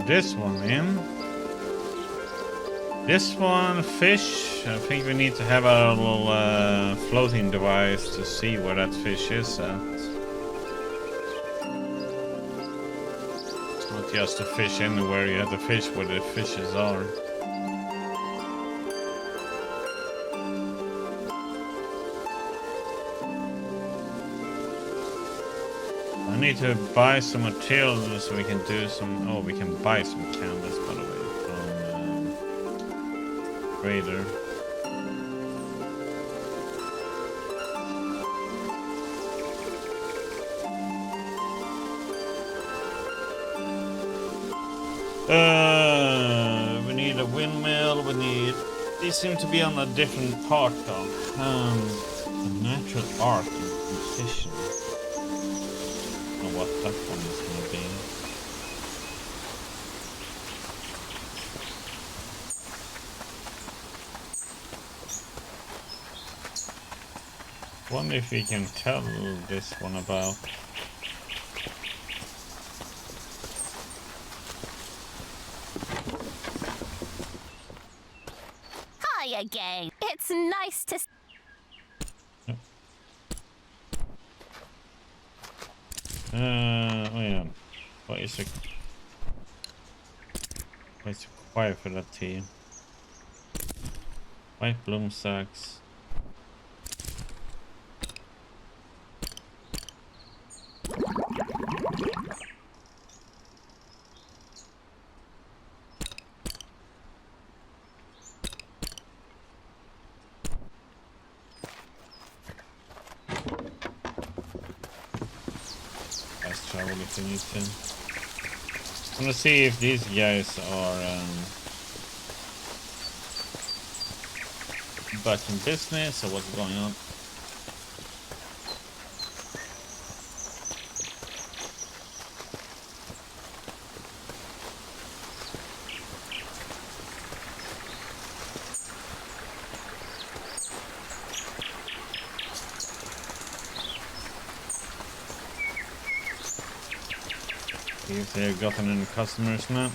this one in. This one, fish. I think we need to have a little floating device to see where that fish is at. It's not just a fish anywhere, you have to fish where the fishes are. I need to buy some material so we can do some... Oh, we can buy some canvas, by the way. Raider. We need a windmill. We need. These seem to be on a different part though. Natural art and composition. I don't know what that one is gonna be. Wonder if we can tell this one about. Hi again. It's nice to. Yep. Oh yeah. What is it? It's quiet for that tea. White bloom sacks. If we need to. I'm gonna see if these guys are back in business or what's going on. See if they've gotten any customers now.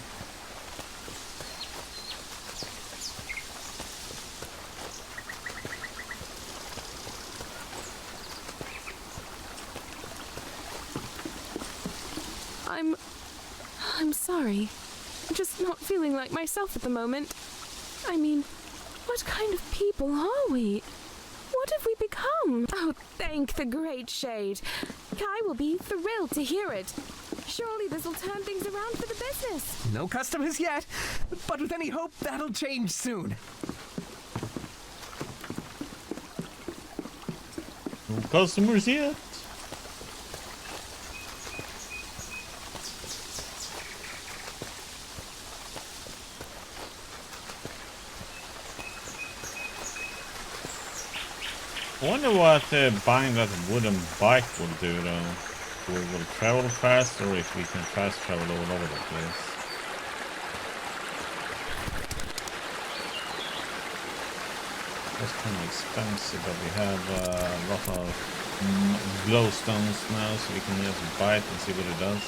I'm sorry. I'm just not feeling like myself at the moment. I mean, what kind of people are we? What have we become? Oh, thank the great shade. Kai will be thrilled to hear it. Surely this will turn things around for the business. No customers yet, but with any hope, that'll change soon. No customers yet. I wonder what buying that wooden bike will do though. We will travel fast, or if we can fast travel all over the place. That's kind of expensive, but we have a lot of glowstones now, so we can just buy it and see what it does.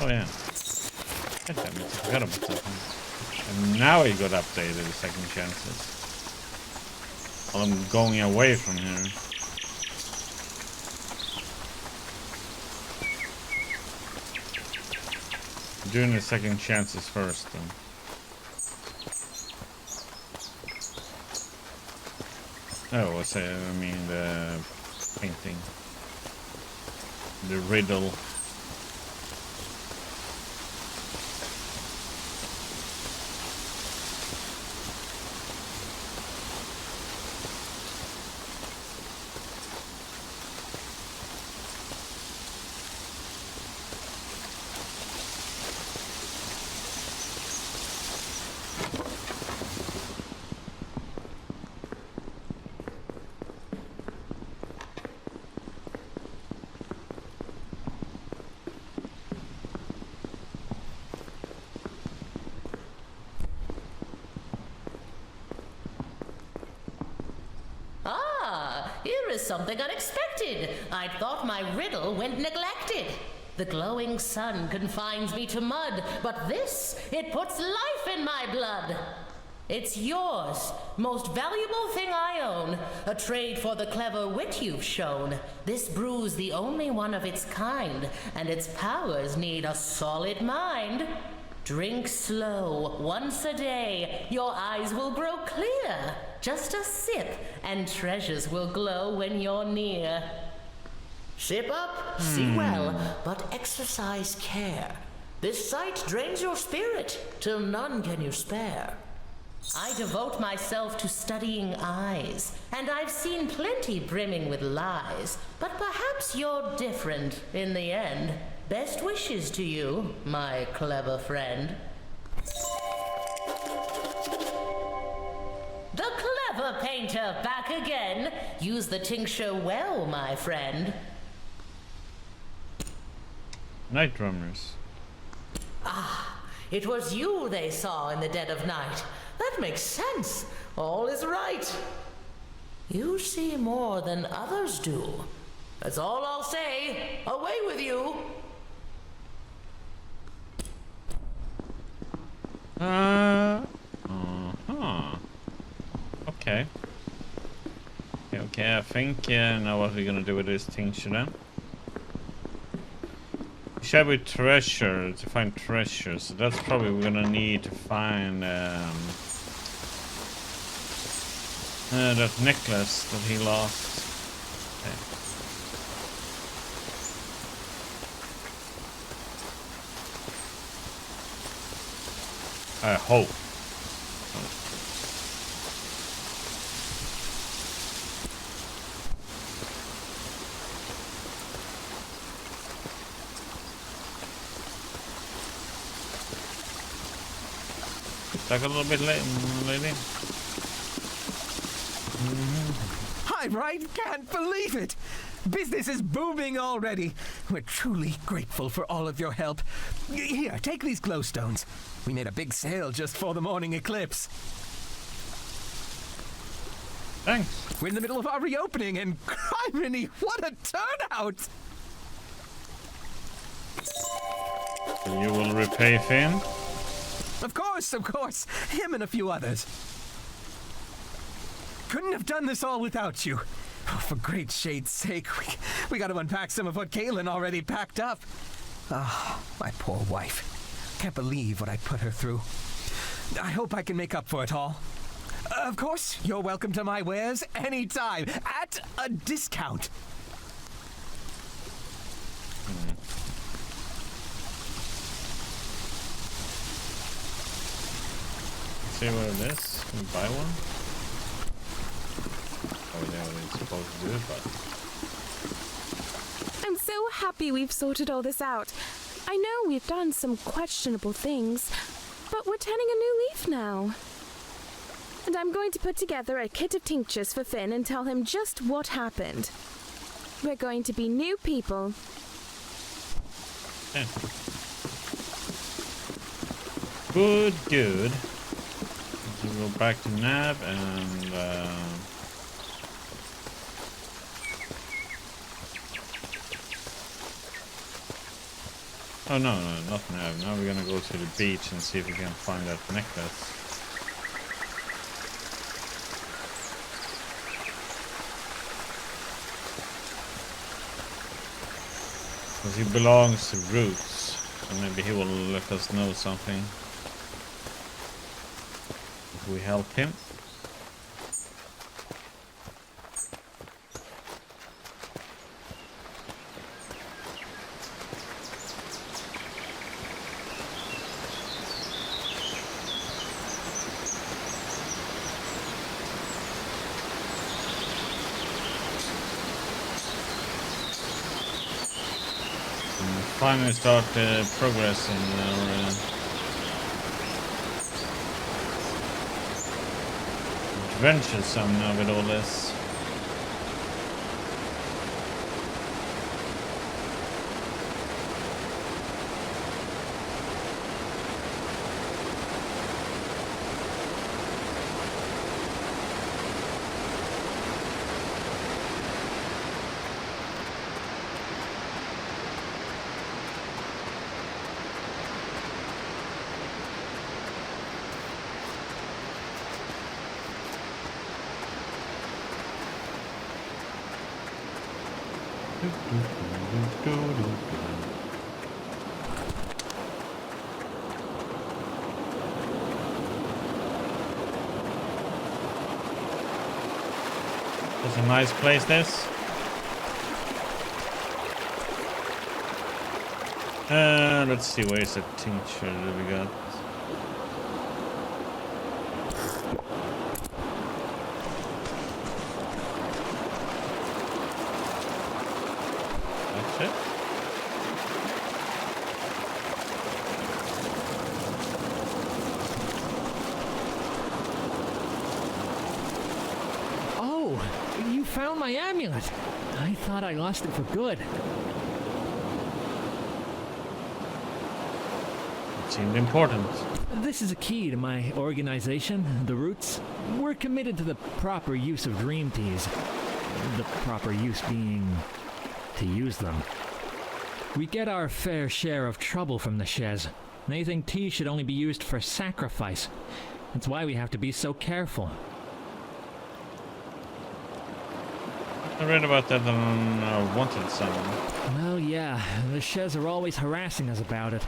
Oh yeah. God damn it, I forgot about that one. And now it got updated, the second chances. While I'm going away from here. Doing the second chances first then. Oh, I mean the painting. the riddle. Here is something unexpected. I'd thought my riddle went neglected. The glowing sun confines me to mud, but this, it puts life in my blood. It's yours, most valuable thing I own, a trade for the clever wit you've shown. This brew's the only one of its kind, and its powers need a solid mind. Drink slow, once a day, your eyes will grow clear. Just a sip, and treasures will glow when you're near. Sip up, see well, but exercise care. This sight drains your spirit, till none can you spare. I devote myself to studying eyes, and I've seen plenty brimming with lies. But perhaps you're different in the end. Best wishes to you, my clever friend. The clever painter back again. Use the tincture well, my friend. Night drummers. Ah, it was you they saw in the dead of night. That makes sense. All is right. You see more than others do. That's all I'll say. Away with you. Okay. Okay, I think now what we're gonna do with this tincture then. Shall we treasure to find treasure? So that's probably we're gonna need to find that necklace that he lost. Okay. I hope. Back a little bit late, lady. I can't believe it. Business is booming already. We're truly grateful for all of your help. Here, take these glowstones. We made a big sale just for the morning eclipse. Thanks. We're in the middle of our reopening, and criminy, what a turnout! So you will repay Finn? Of course. Him and a few others. Couldn't have done this all without you. Oh, for great shade's sake, we got to unpack some of what Kaylin already packed up. Ah, my poor wife. Can't believe what I put her through. I hope I can make up for it all. Of course, you're welcome to my wares anytime, at a discount. See what it is? Can we buy one? Oh yeah, we're supposed to do it, but... I'm so happy we've sorted all this out. I know we've done some questionable things, but we're turning a new leaf now. And I'm going to put together a kit of tinctures for Finn and tell him just what happened. We're going to be new people. Yeah. Good. We'll go back to Nav and oh no, not Nav. Now we're gonna go to the beach and see if we can find that necklace. Because he belongs to Roots, so maybe he will let us know something. If we help him. finally start progressing our adventure some now with all this. It's a nice place, this. Let's see, where's the tincture that we got? That's it. Oh, you found my amulet. I thought I lost it for good. It seemed important. This is a key to my organization, the Roots. We're committed to the proper use of dream teas. The proper use being to use them. We get our fair share of trouble from the Shez. They think tea should only be used for sacrifice. That's why we have to be so careful. I read about that on Wanted Summon. Well, yeah, the Shez are always harassing us about it.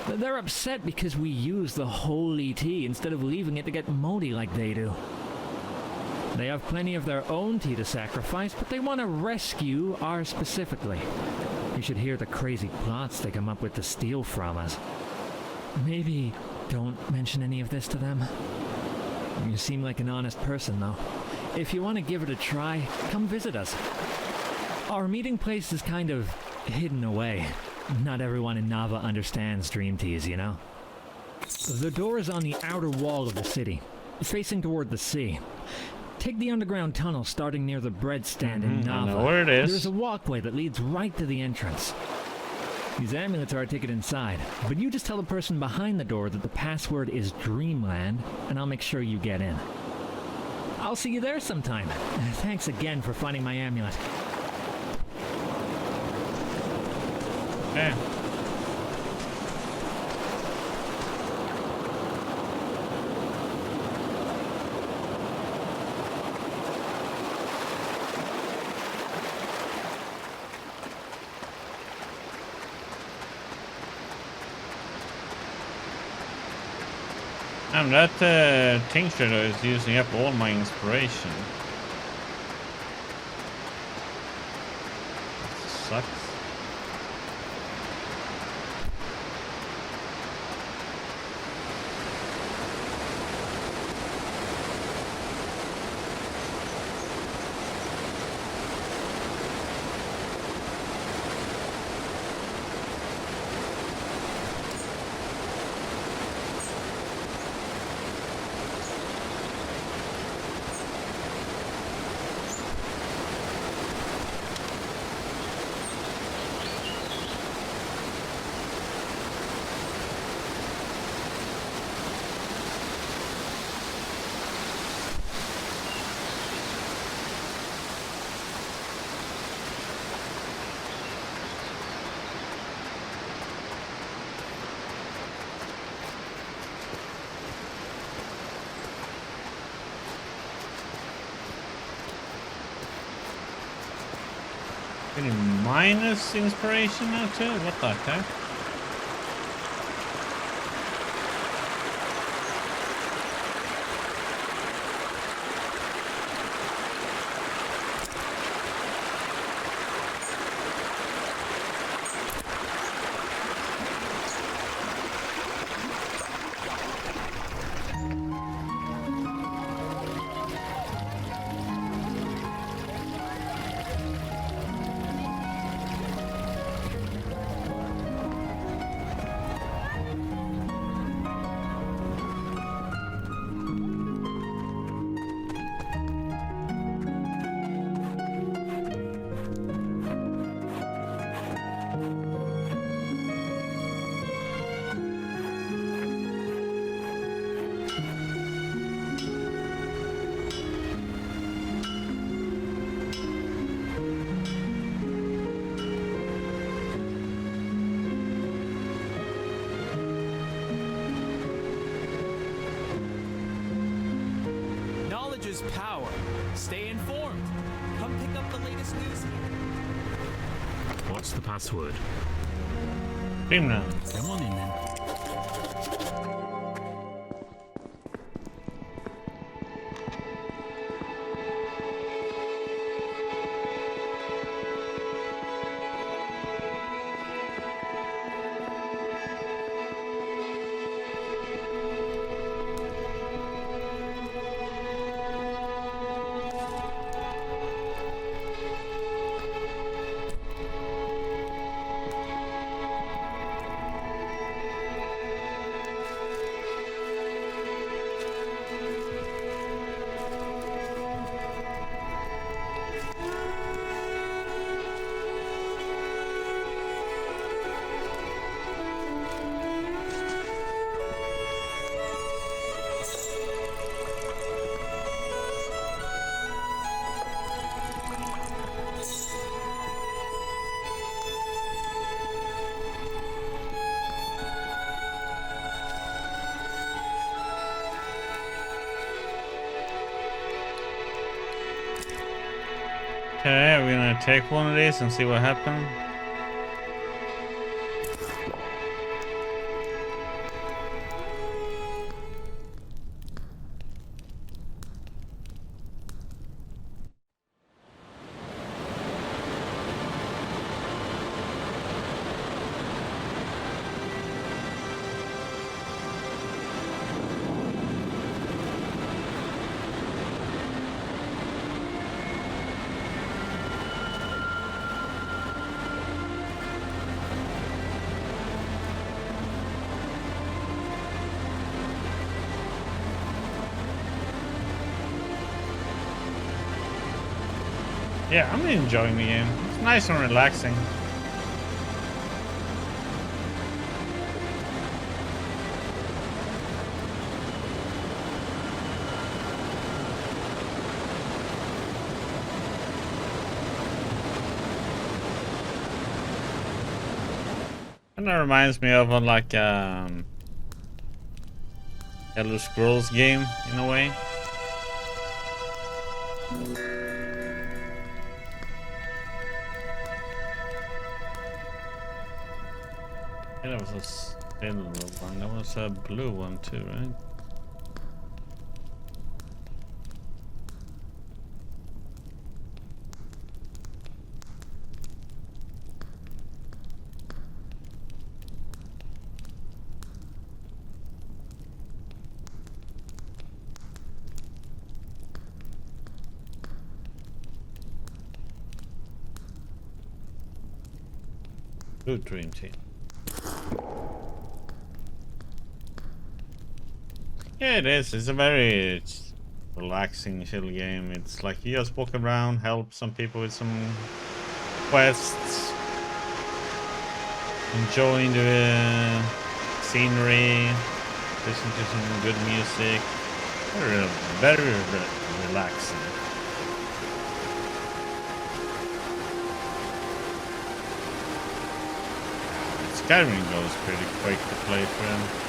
They're upset because we use the holy tea instead of leaving it to get moldy like they do. They have plenty of their own tea to sacrifice, but they want to rescue ours specifically. You should hear the crazy plots they come up with to steal from us. Maybe don't mention any of this to them. You seem like an honest person, though. If you want to give it a try, come visit us. Our meeting place is kind of hidden away. Not everyone in Nava understands dream teas, you know? The door is on the outer wall of the city, facing toward the sea. Take the underground tunnel starting near the bread stand in Nava. I know where it is. There's a walkway that leads right to the entrance. These amulets are a ticket inside, but you just tell the person behind the door that the password is Dreamland, and I'll make sure you get in. I'll see you there sometime. Thanks again for finding my amulet. Okay. And that tincture is using up all my inspiration. That sucks. Any minus inspiration now too? What the heck? is power. Stay informed. Come pick up the latest news here. What's the password? Dreamland. Come on in then. Okay, we're gonna take one of these and see what happens. Yeah, I'm enjoying the game. It's nice and relaxing. And that reminds me of like Elder Scrolls game in a way. Yeah, that was a silver one. That was a blue one too, right? Blue Dream Team. Yeah, it is. It's a very relaxing, chill game. It's like you just walk around, help some people with some quests, enjoying the scenery, listen to some good music. Very relaxing. Skyrim goes pretty quick to play through.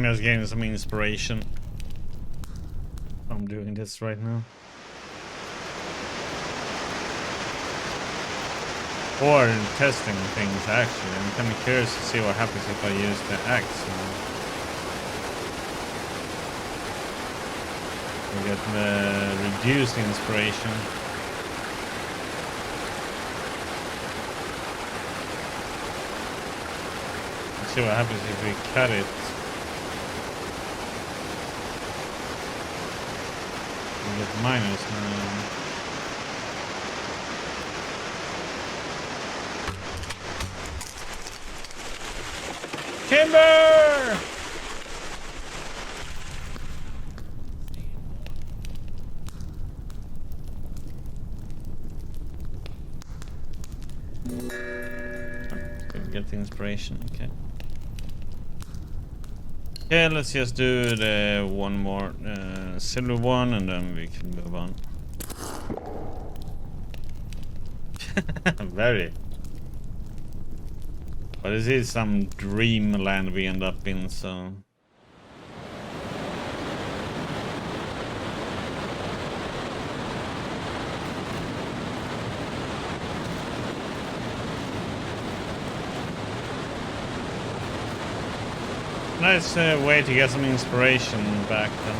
I'm just getting some inspiration. I'm doing this right now. Or testing things actually. I'm kind of curious to see what happens if I use the axe. We get the reduced inspiration. Let's see what happens if we cut it. We get minus now. Timber! Get the inspiration, okay. Okay, let's just do the one more silver one and then we can move on. Very. But this is some dreamland we end up in, so... Nice way to get some inspiration back then.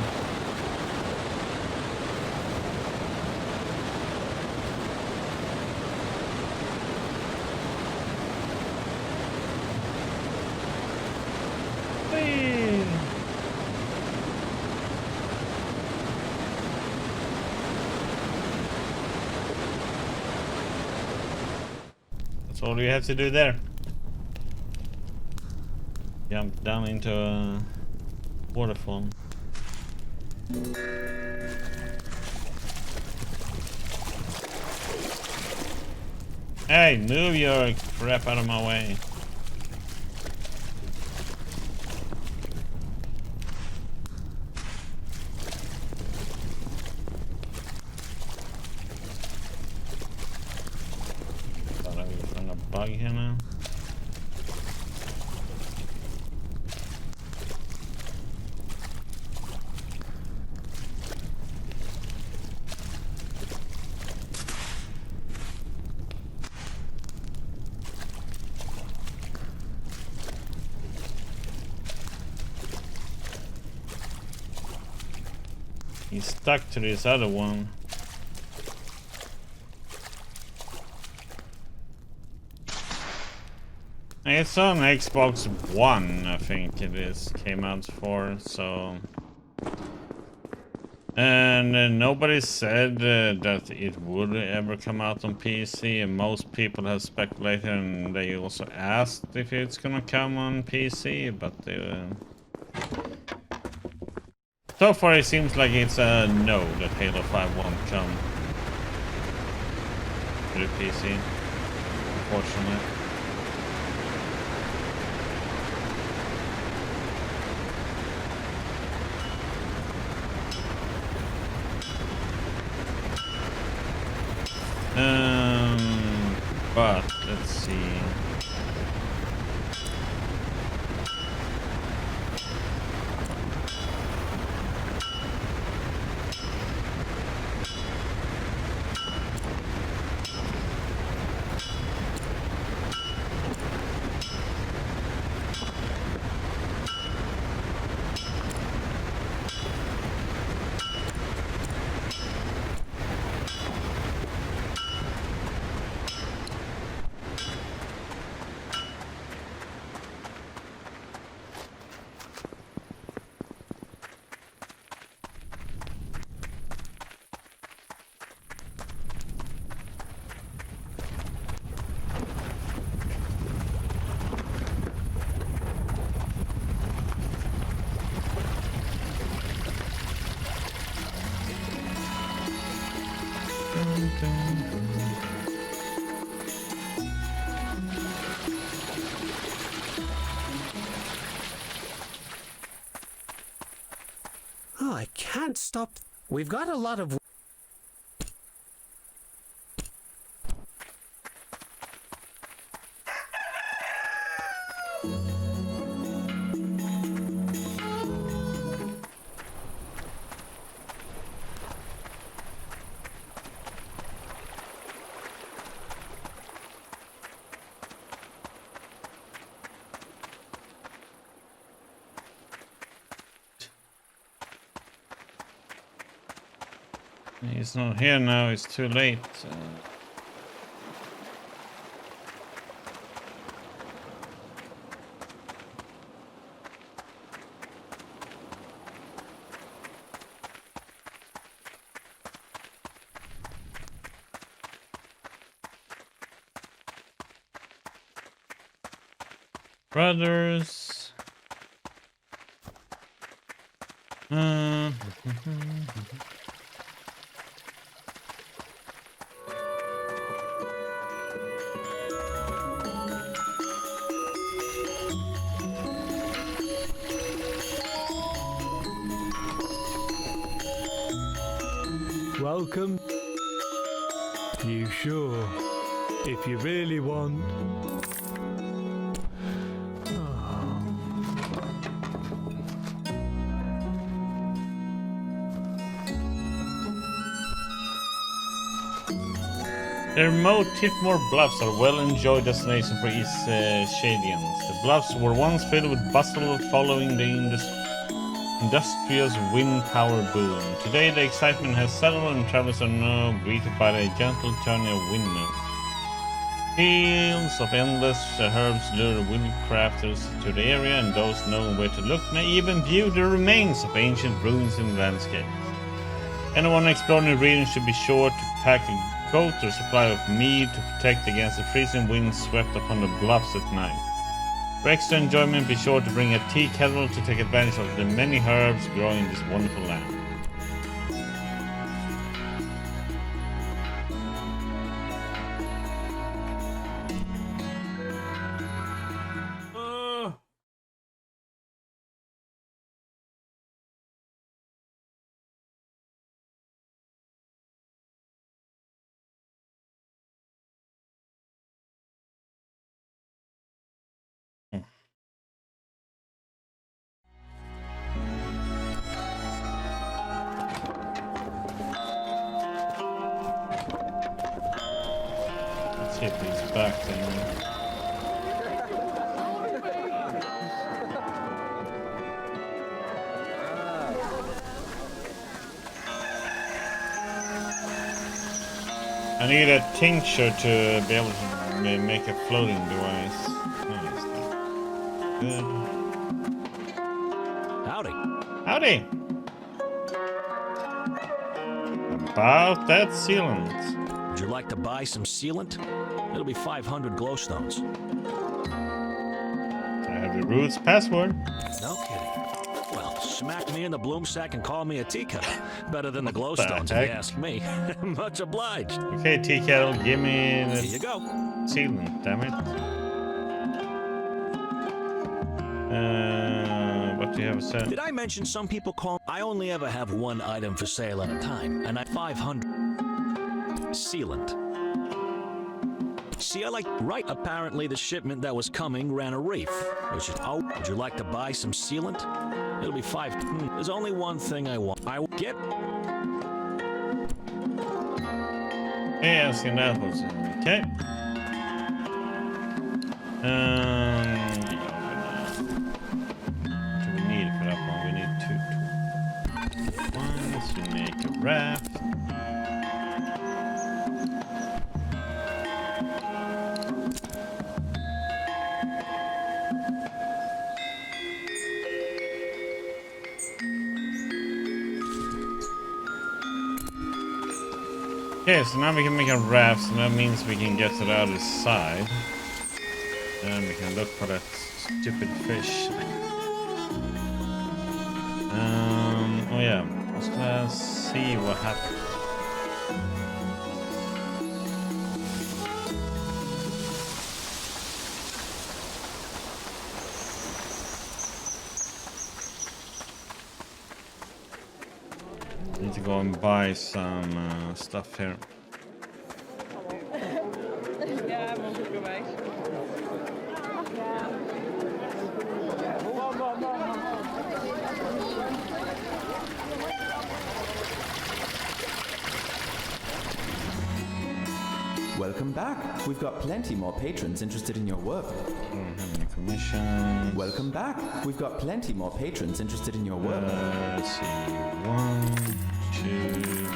Whee! That's all you have to do there. Jump down into a waterfall. Hey, move your crap out of my way. Thought I would find a bug here now. He's stuck to this other one. It's on Xbox One, I think it is, came out for, so... And nobody said that it would ever come out on PC, and most people have speculated, and they also asked if it's gonna come on PC, but they... So far it seems like it's a no that Halo 5 won't come to the PC, unfortunately. But let's see. Oh, I can't stop. We've got a lot of... He's not here now, it's too late. Brothers. Welcome. You sure? If you really want. The remote Titmore Bluffs are a well-enjoyed destination for Eastshadians. The bluffs were once filled with bustle following the industrious wind power boom. Today the excitement has settled and travelers are now greeted by a gentle turning of windmills. Fields of endless herbs lure wildcrafters to the area, and those knowing where to look may even view the remains of ancient ruins in the landscape. Anyone exploring the region should be sure to pack a goat or supply of mead to protect against the freezing winds swept upon the bluffs at night. For extra enjoyment, be sure to bring a tea kettle to take advantage of the many herbs growing in this wonderful land. Let's hit these back then. I need a tincture to be able to make a floating device. Nice. Good. Howdy. Howdy. About that sealant. Would you like to buy some sealant? It'll be 500 glowstones. I have the root's password. No kidding. Well, smack me in the bloom sack and call me a tea kettle. Better than the glowstones, if you ask me. Much obliged. Okay, tea kettle, give me the Here you go. sealant, damn it. What do you have said? Did I mention some people call? I only ever have one item for sale at a time, and I 500 sealant. See, I like right. Apparently, the shipment that was coming ran a reef. Would you like to buy some sealant? It'll be 5. There's only one thing I want. I will get. Yeah, I've seen that was okay. What do we need for that one? We need 2 ones to make a raft. Okay, so now we can make a raft, so that means we can get to the other side. And we can look for that stupid fish. Oh yeah, let's see what happens. Need to go and buy some stuff here. Welcome back. We've got plenty more patrons interested in your work. Commission. Welcome back. We've got plenty more patrons interested in your work. Let's see. 1, 2, 3,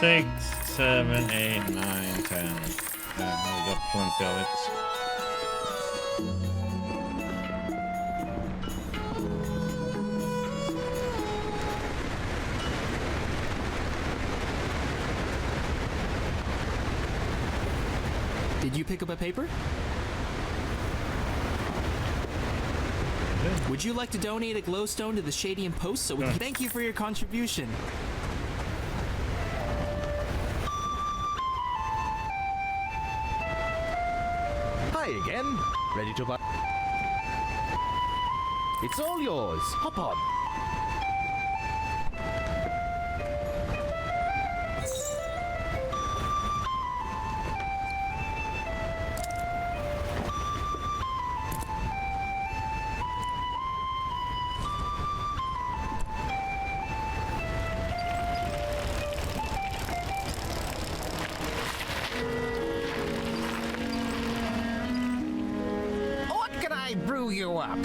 6, 7, 8, 9, 10. Yeah, we got plenty of it. Did you pick up a paper? Would you like to donate a glowstone to the Shadian Post so we can thank you for your contribution? Hi again. Ready to buy? It's all yours. Hop on. What can I brew you up?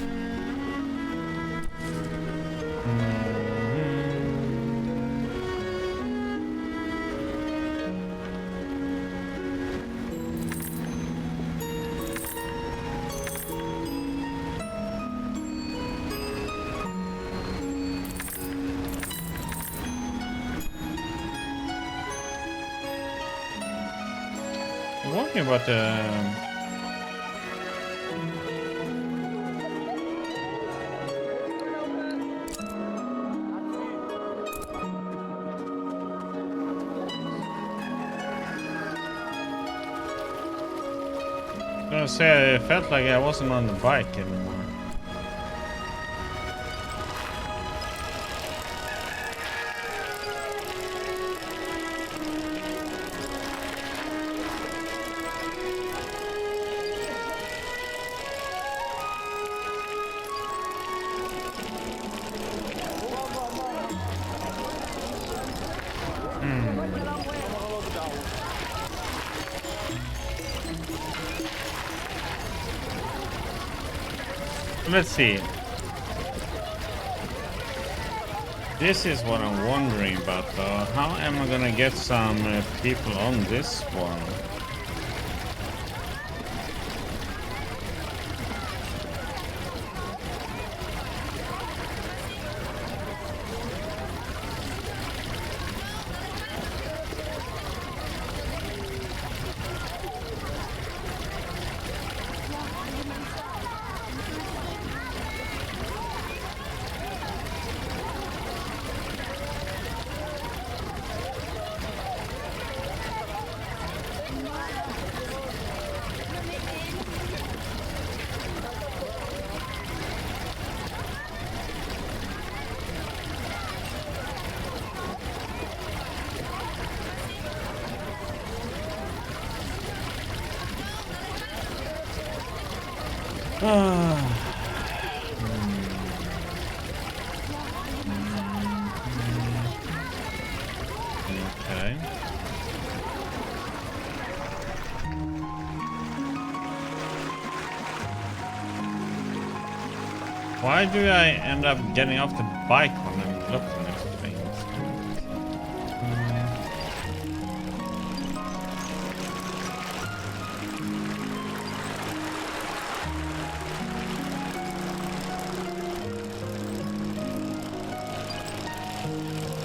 I'm wondering about the... I was gonna say, I felt like I wasn't on the bike anymore. Let's see. This is what I'm wondering about though. How am I gonna get some people on this one? Okay. Why do I end up getting off the bike when I'm looking at things?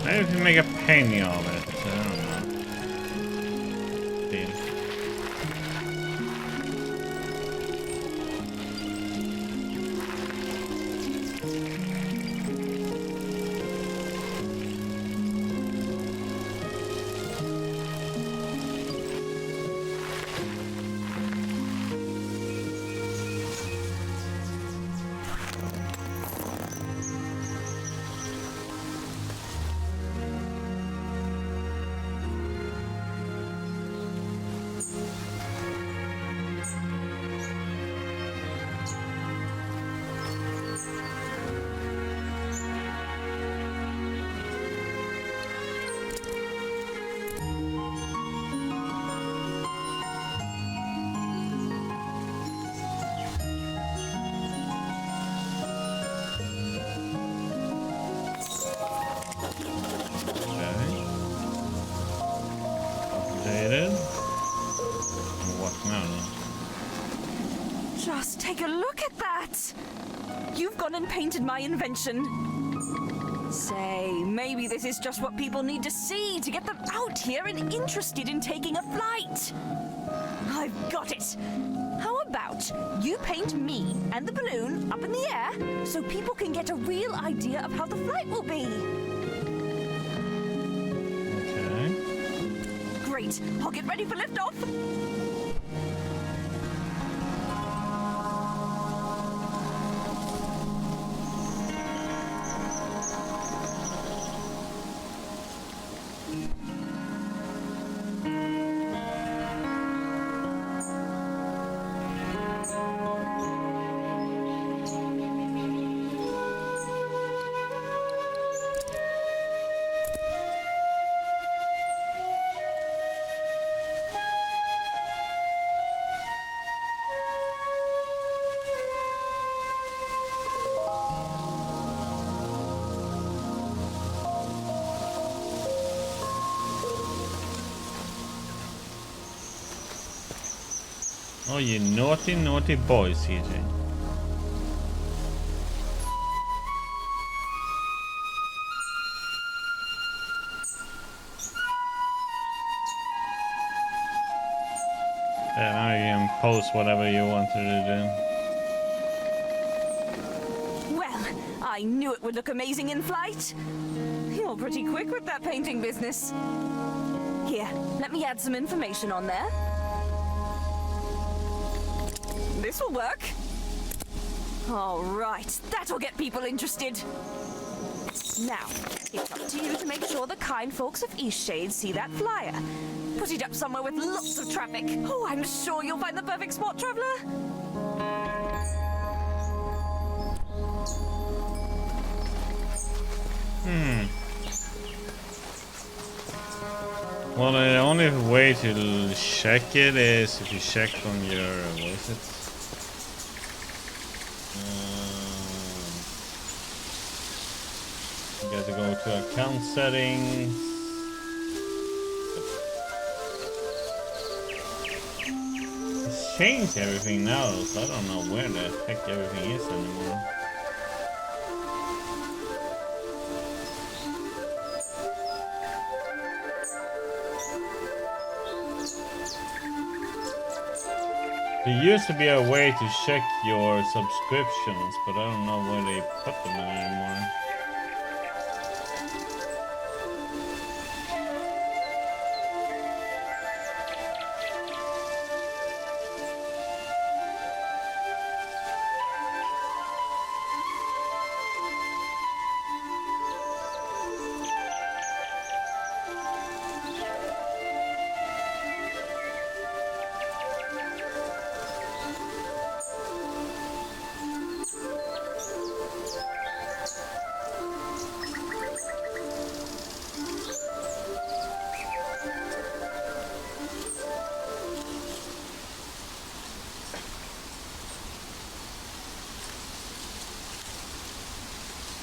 Maybe if you make a painting of it, I don't know. Deal. excited. What now? Just take a look at that! You've gone and painted my invention. Say, maybe this is just what people need to see to get them out here and interested in taking a flight. I've got it! How about you paint me and the balloon up in the air so people can get a real idea of how the flight will be? Okay. Great. I'll get ready for liftoff. Oh, you naughty, naughty boy, CJ. Yeah, now you can post whatever you wanted to Well, I knew it would look amazing in flight. You're pretty quick with that painting business. Here, let me add some information on there. This will work. All right, that'll get people interested. Now, it's up to you to make sure the kind folks of Eastshade see that flyer. Put it up somewhere with lots of traffic. Oh, I'm sure you'll find the perfect spot, traveler. Well, the only way to check it is if you check on your, what is it? You got to go to account settings. It's changed everything now, so I don't know where the heck everything is anymore. There used to be a way to check your subscriptions, but I don't know where they put them in anymore.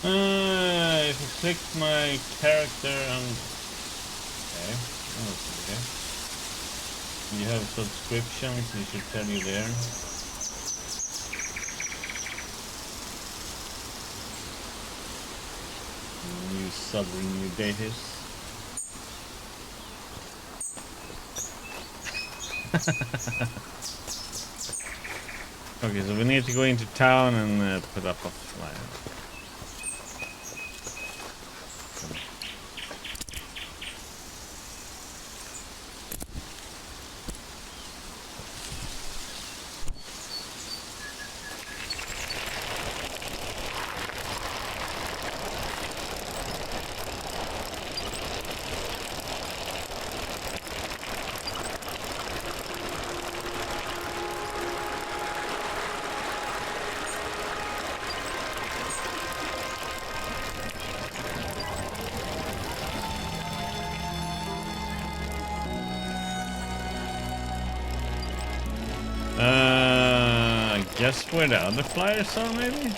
If you click my character and okay, okay. You have subscriptions, it should tell you there. New sub renew datus. Okay, so we need to go into town and put up a flyer. I guess where the other flyers are, maybe?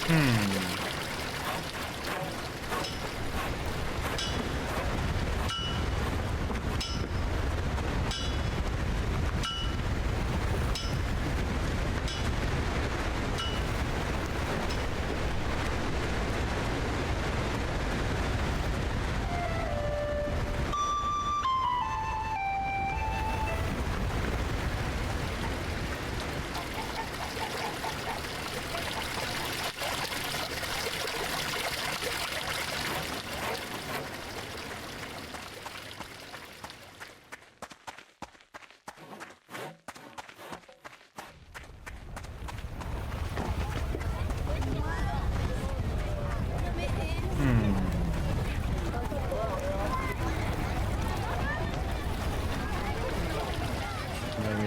Maybe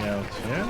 out here.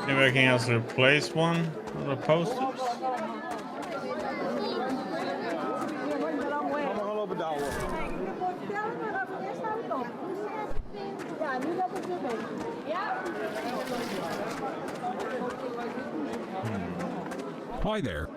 Maybe I can also replace one of the posters. Hi there.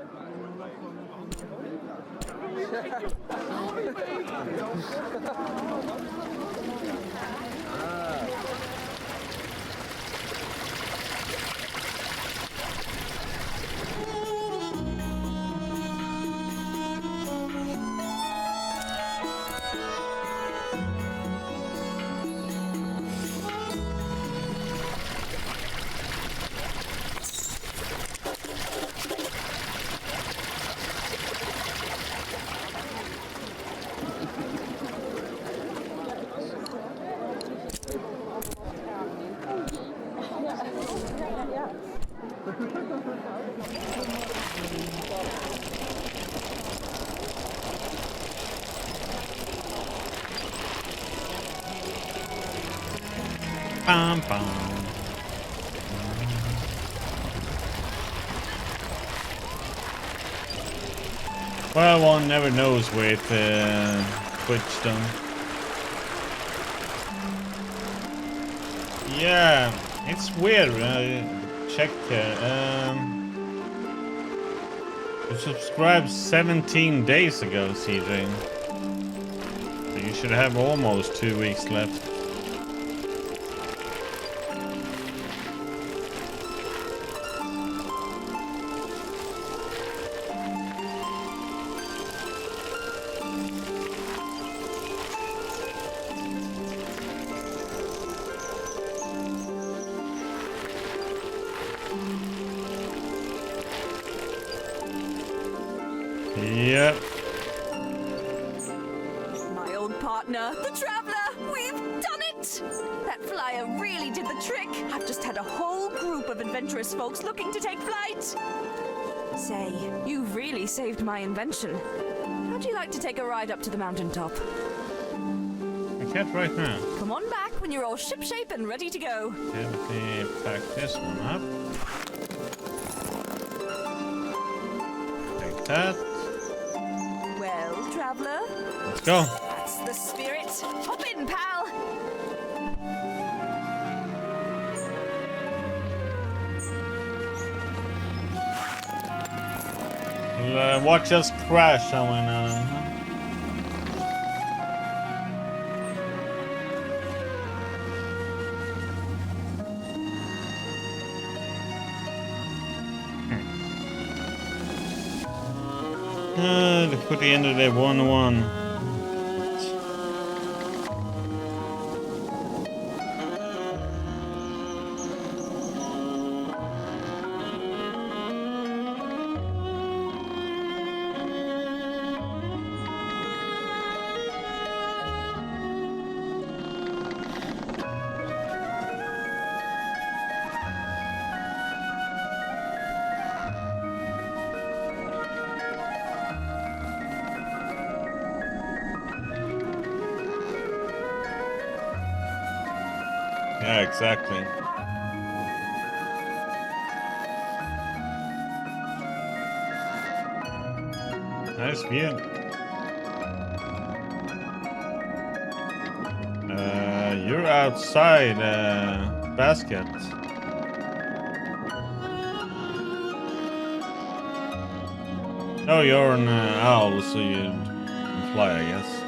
Bum, bum. Well, one never knows with Twitch done. Yeah, it's weird. Check here. You subscribed 17 days ago, CJ. So you should have almost 2 weeks left. Yep. My old partner, the Traveler! We've done it! That flyer really did the trick. I've just had a whole group of adventurous folks looking to take flight. Say, you've really saved my invention. How'd you like to take a ride up to the mountaintop? I can't right now. Come on back when you're all shipshape and ready to go. Okay, let me pack this one up. Take that. Well, Traveler? Let's go. That's the spirit. Hop in, pal! Watch us crash somewhere now then, huh? They put the end of the 1-1. Yeah, exactly. Nice view. You're outside, basket. Oh, you're an owl, so you can fly, I guess.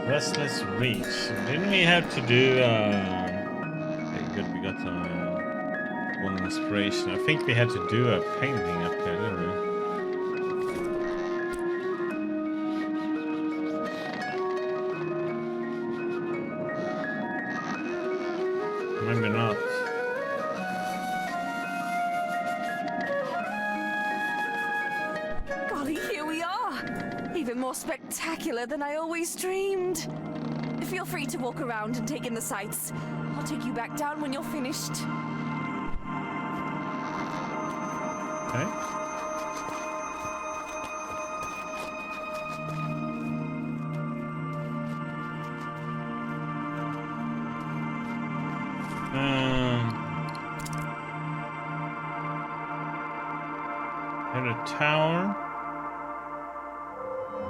Restless Reach. Didn't we have to do? Okay, good. We got one inspiration. I think we had to do a painting up there, didn't we? Maybe not. Golly, here we are! Even more spectacular than I always dreamed. Feel free to walk around and take in the sights. I'll take you back down when you're finished. Okay. At a tower.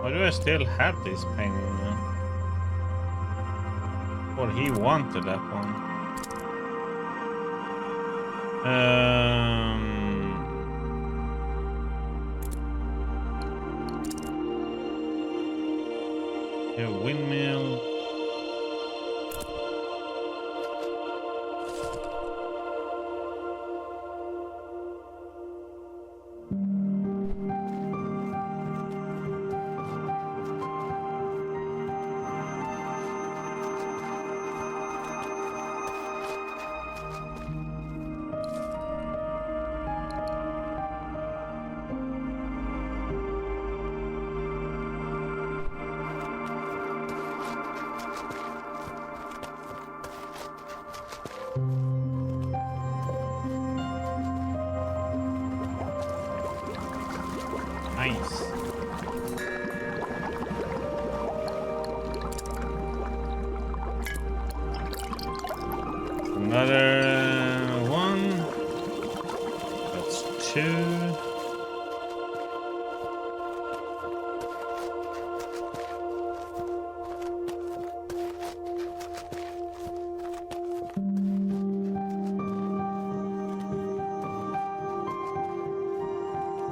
Why do I still have this painting now? What he wanted that one. Yeah, windmill. Nice. Another one. That's two.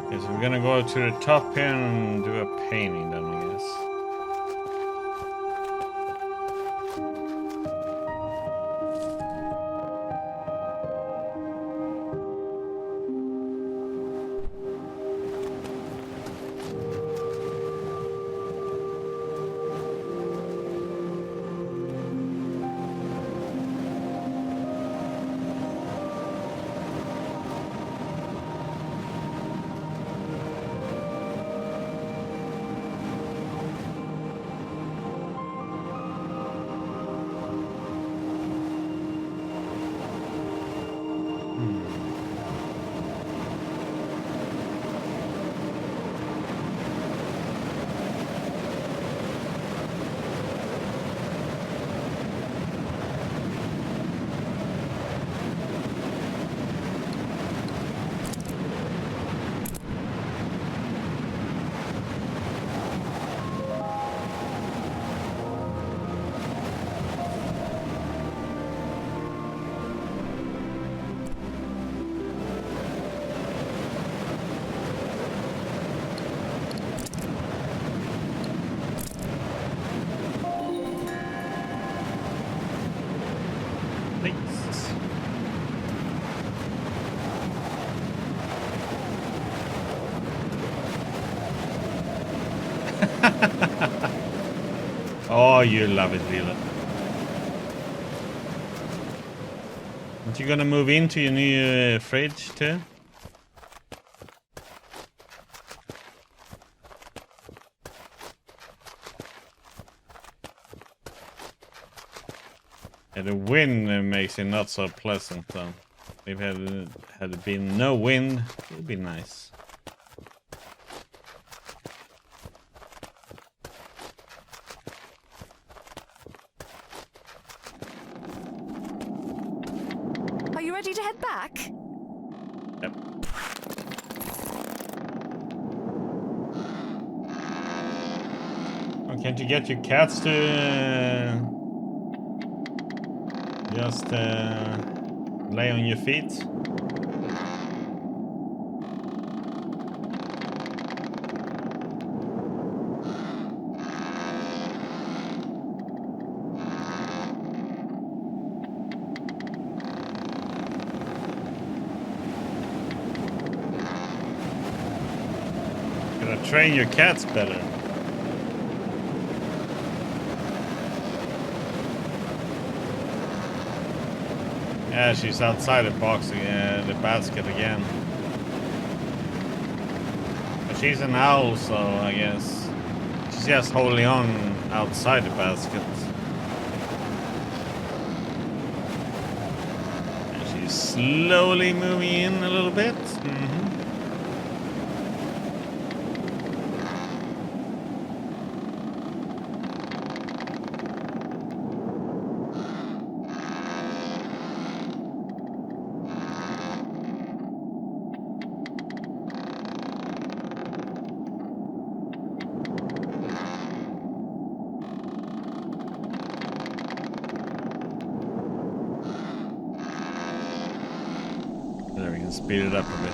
Okay, so we're gonna go to the top here and do a painting then, I guess. Oh, you love it, Vila. Aren't you gonna move into your new fridge too? Yeah, the wind makes it not so pleasant though. If had been no wind, it would be nice. Are you ready to head back? Yep. Oh, can't you get your cats to just lay on your feet? Gotta train your cats better. Yeah, she's outside the box, the basket again. But she's an owl, so I guess she's just holding on outside the basket. And she's slowly moving in a little bit. There, we can speed it up a bit.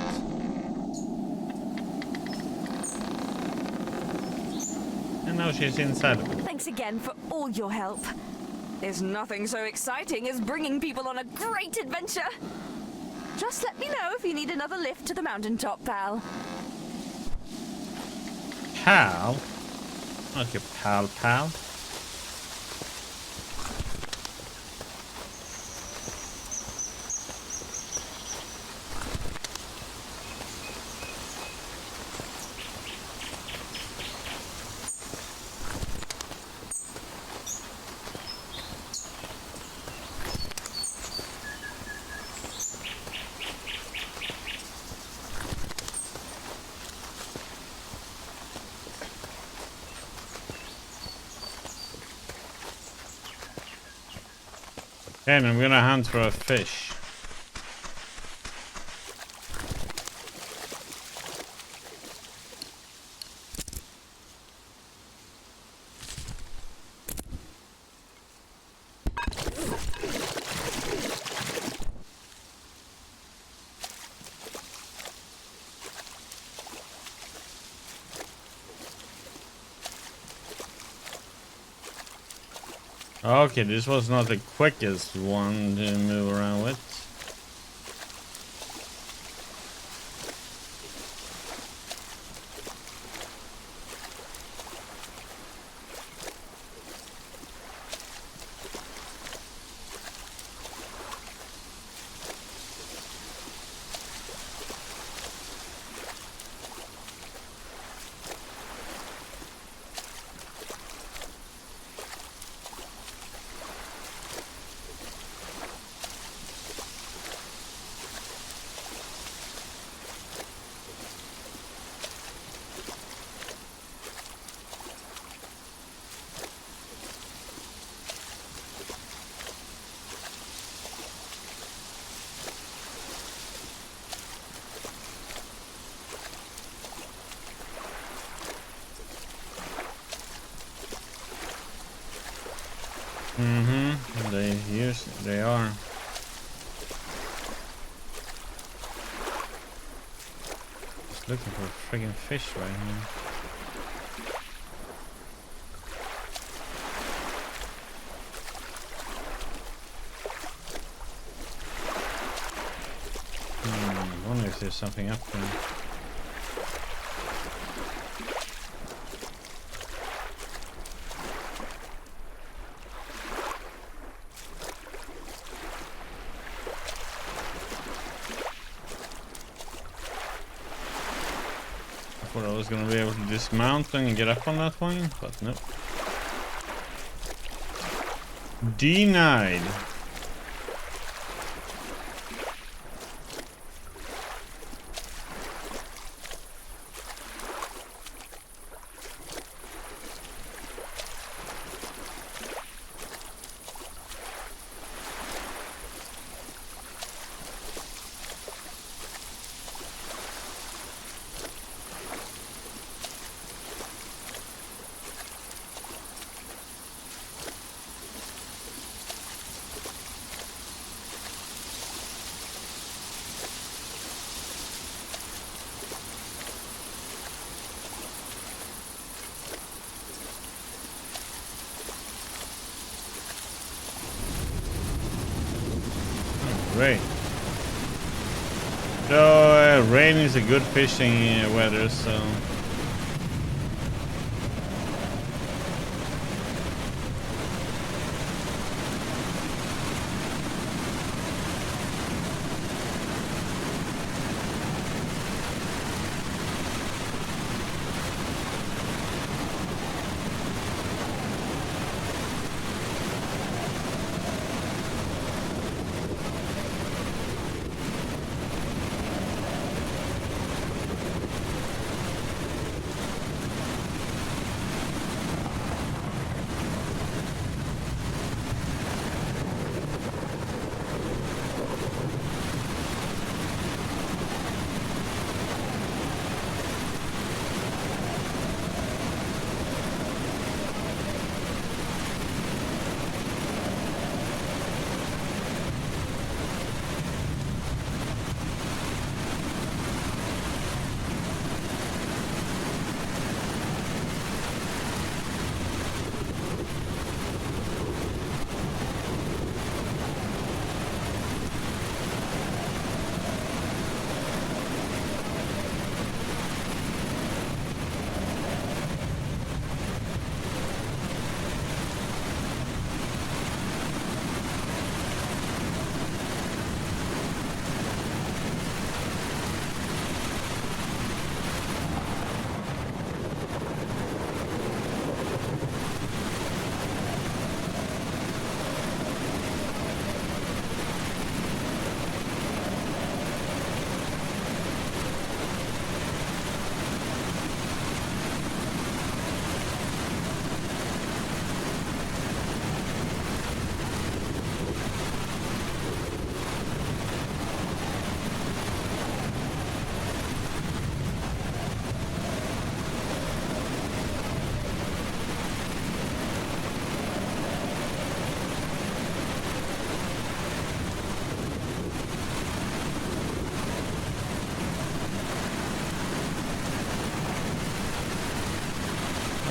And now she's inside of it. Thanks again for all your help. There's nothing so exciting as bringing people on a great adventure. Just let me know if you need another lift to the mountaintop, pal. Pal? Okay, pal. And I'm gonna hunt for a fish. Okay, this was not the quickest one to move around with. They are. Just looking for a friggin' fish right here. I wonder if there's something up there. Thought I was gonna be able to dismount and get up on that one, but nope. Denied. Great. So rain is a good fishing weather, so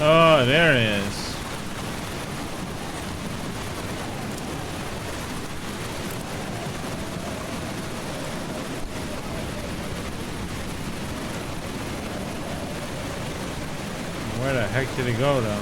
oh, there it is. Where the heck did it go, though?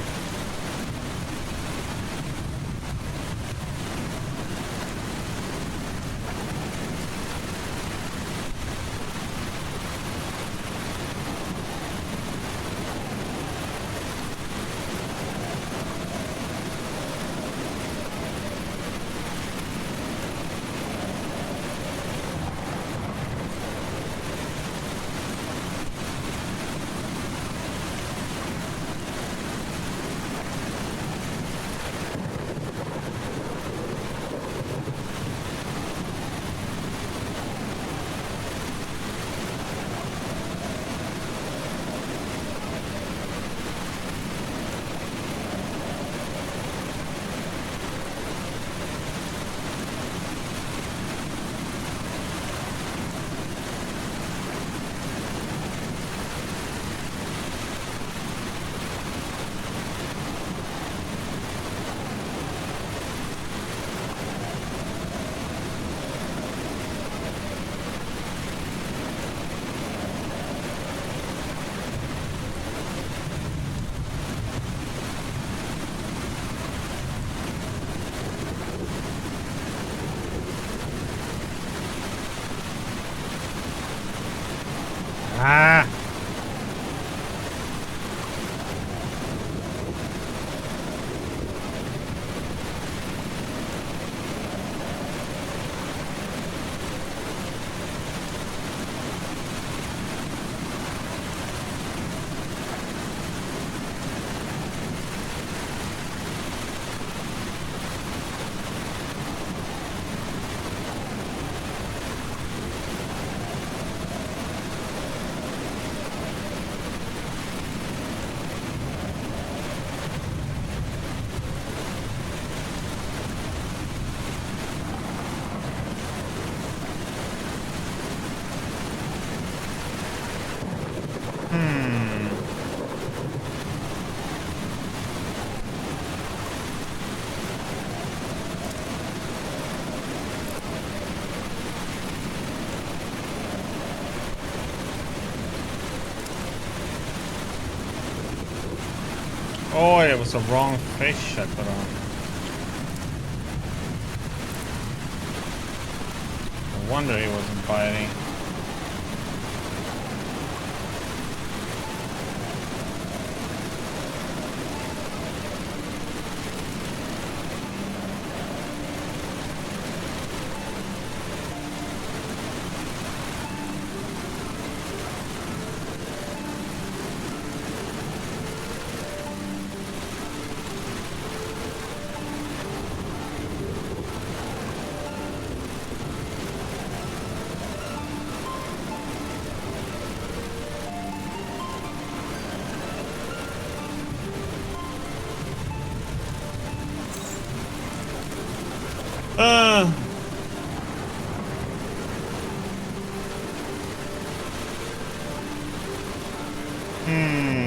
Ah! Oh, it was a wrong fish I put on. No wonder he wasn't biting.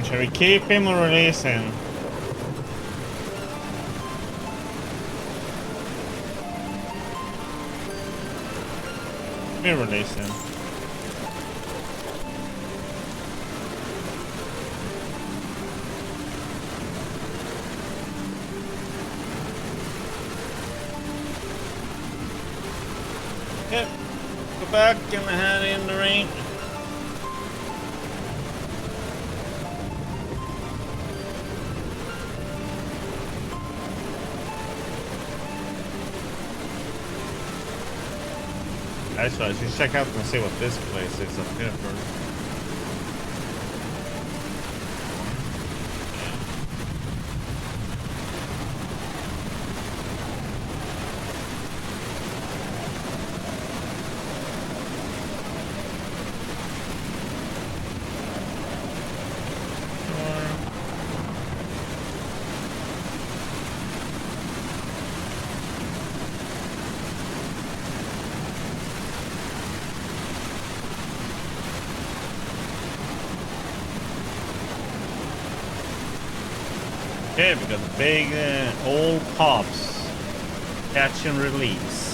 Shall we keep him or release him? We release him. Yep. Go back and head in the rain. Actually, I should check out and see what this place is up here first. Okay, we got the big old pops. Catch and release.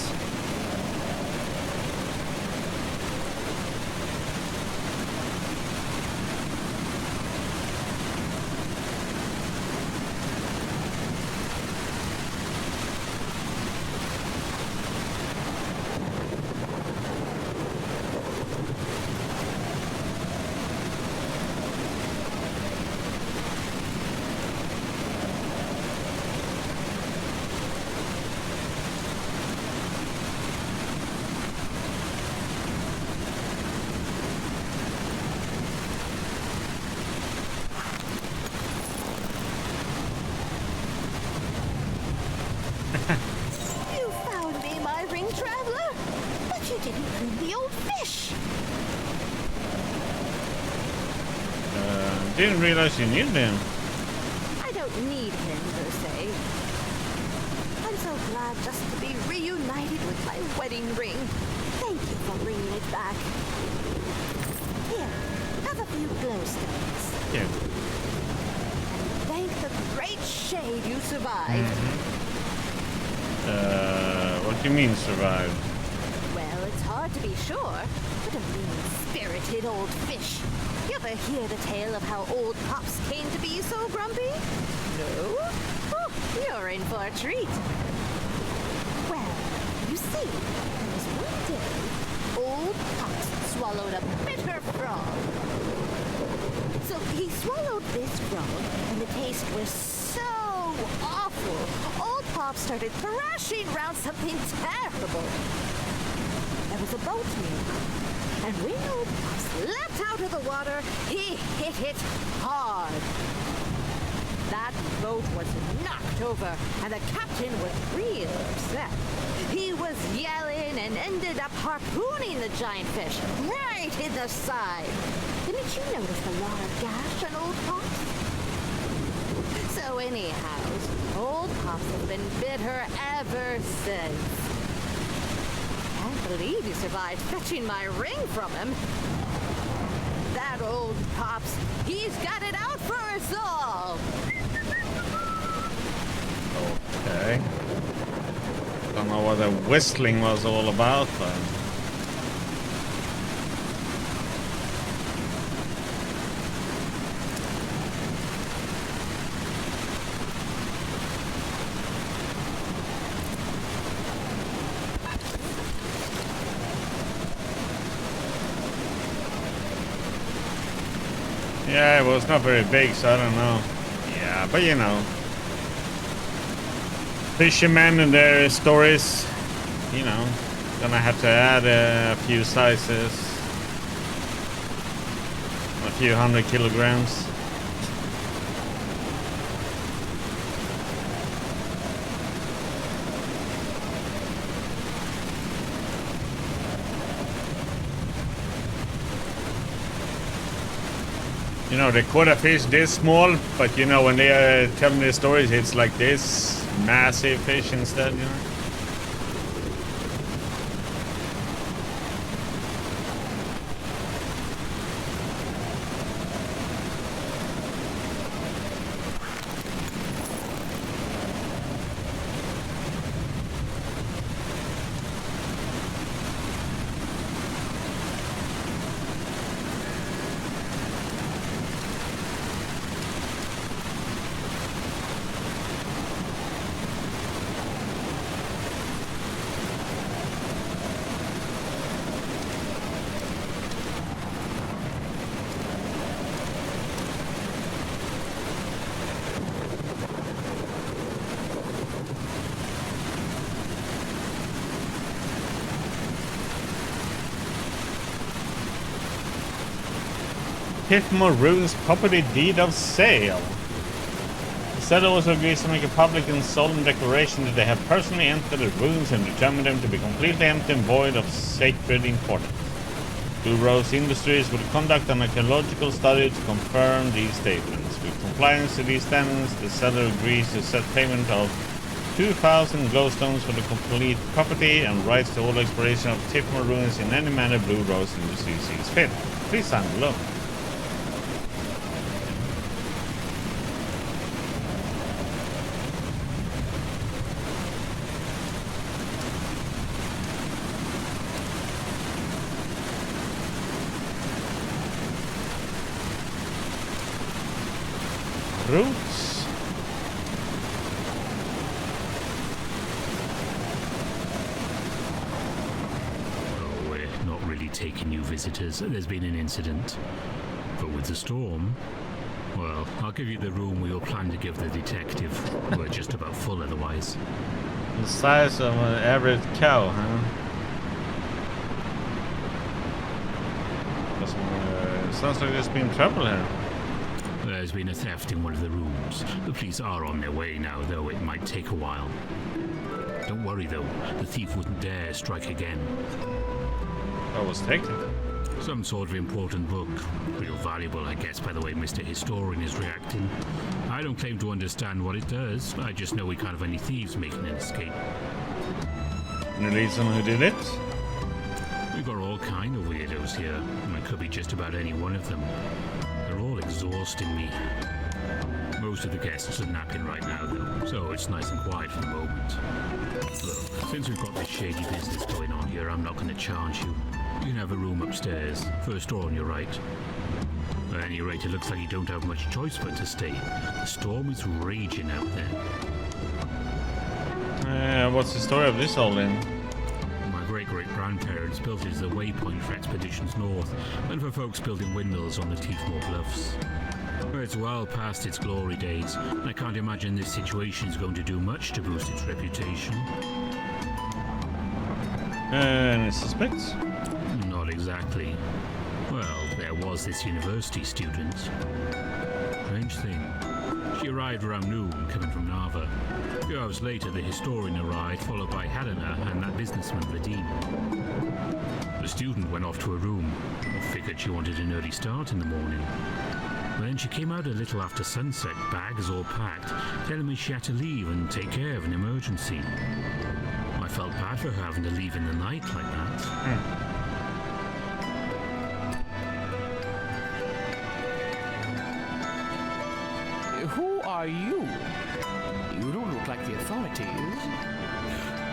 You found me, my ring traveler, but you didn't bring the old fish. Didn't realize you needed him. I don't need him, per se. I'm so glad just to be reunited with my wedding ring. Thank you for bringing it back. Here, have a few glowstones. Yeah. Thank the great shade you survived. What do you mean survived? Well, it's hard to be sure, but a mean-spirited old fish. You ever hear the tale of how old Pops came to be so grumpy? No? Oh, you're in for a treat. Well, you see, there was one day, old Pops swallowed a bitter frog. So he swallowed this frog, and the taste was so awful. Old Pops started thrashing around something terrible. There was a boat nearby, and when old Pops leapt out of the water, he hit it hard. That boat was knocked over, and the captain was real upset. He was yelling and ended up harpooning the giant fish right in the side. Didn't you notice the large gash on old Pops? So anyhow, old Pops has been bitter ever since. Can't believe you survived fetching my ring from him. That old Pops, he's got it out for us all. Okay. Don't know what the whistling was all about then. Yeah, it was not very big, so I don't know. Yeah, but you know. Fishermen and their stories, you know, gonna have to add a few sizes. A few 100 kilograms. You know, they caught a fish this small, but you know, when they are telling their stories, it's like this massive fish instead, you know. Tiffmore Ruins property deed of sale. The seller also agrees to make a public and solemn declaration that they have personally entered the ruins and determined them to be completely empty and void of sacred importance. Blue Rose Industries will conduct an archaeological study to confirm these statements. With compliance to these standards, the seller agrees to set payment of 2,000 glowstones for the complete property and rights to all exploration of Tiffmore Ruins in any manner Blue Rose Industries sees fit. Please sign below. Roots. Oh, we're not really taking new visitors. There's been an incident. But with the storm, well, I'll give you the room we were planning to give the detective. We're just about full otherwise. The size of an average cow, huh? Sounds like there's been trouble here. There's been a theft in one of the rooms. The police are on their way now, though it might take a while. Don't worry, though. The thief wouldn't dare strike again. What was taken? Some sort of important book. Real valuable, I guess, by the way Mr. Historian is reacting. I don't claim to understand what it does. I just know we can't have any thieves making an escape. Any leads on who did it? We've got all kind of weirdos here, and it could be just about any one of them. They're all exhausting me. Most of the guests are napping right now, though, so it's nice and quiet for the moment. Look, since we've got this shady business going on here, I'm not going to charge you. You can have a room upstairs, first door on your right. At any rate, it looks like you don't have much choice but to stay. The storm is raging out there. What's the story of this all in? My great-great-grandparents built it as a waypoint for expeditions north, and for folks building windmills on the Tiefmoor Bluffs. It's well past its glory days. I can't imagine this situation is going to do much to boost its reputation. Any suspects? Not exactly. Well, there was this university student. Strange thing. She arrived around noon, coming from Narva. A few hours later, the historian arrived, followed by Helena and that businessman, Vadim. The student went off to her room. I figured she wanted an early start in the morning. Then she came out a little after sunset, bags all packed, telling me she had to leave and take care of an emergency. I felt bad for her having to leave in the night like that. Who are you? You don't look like the authorities.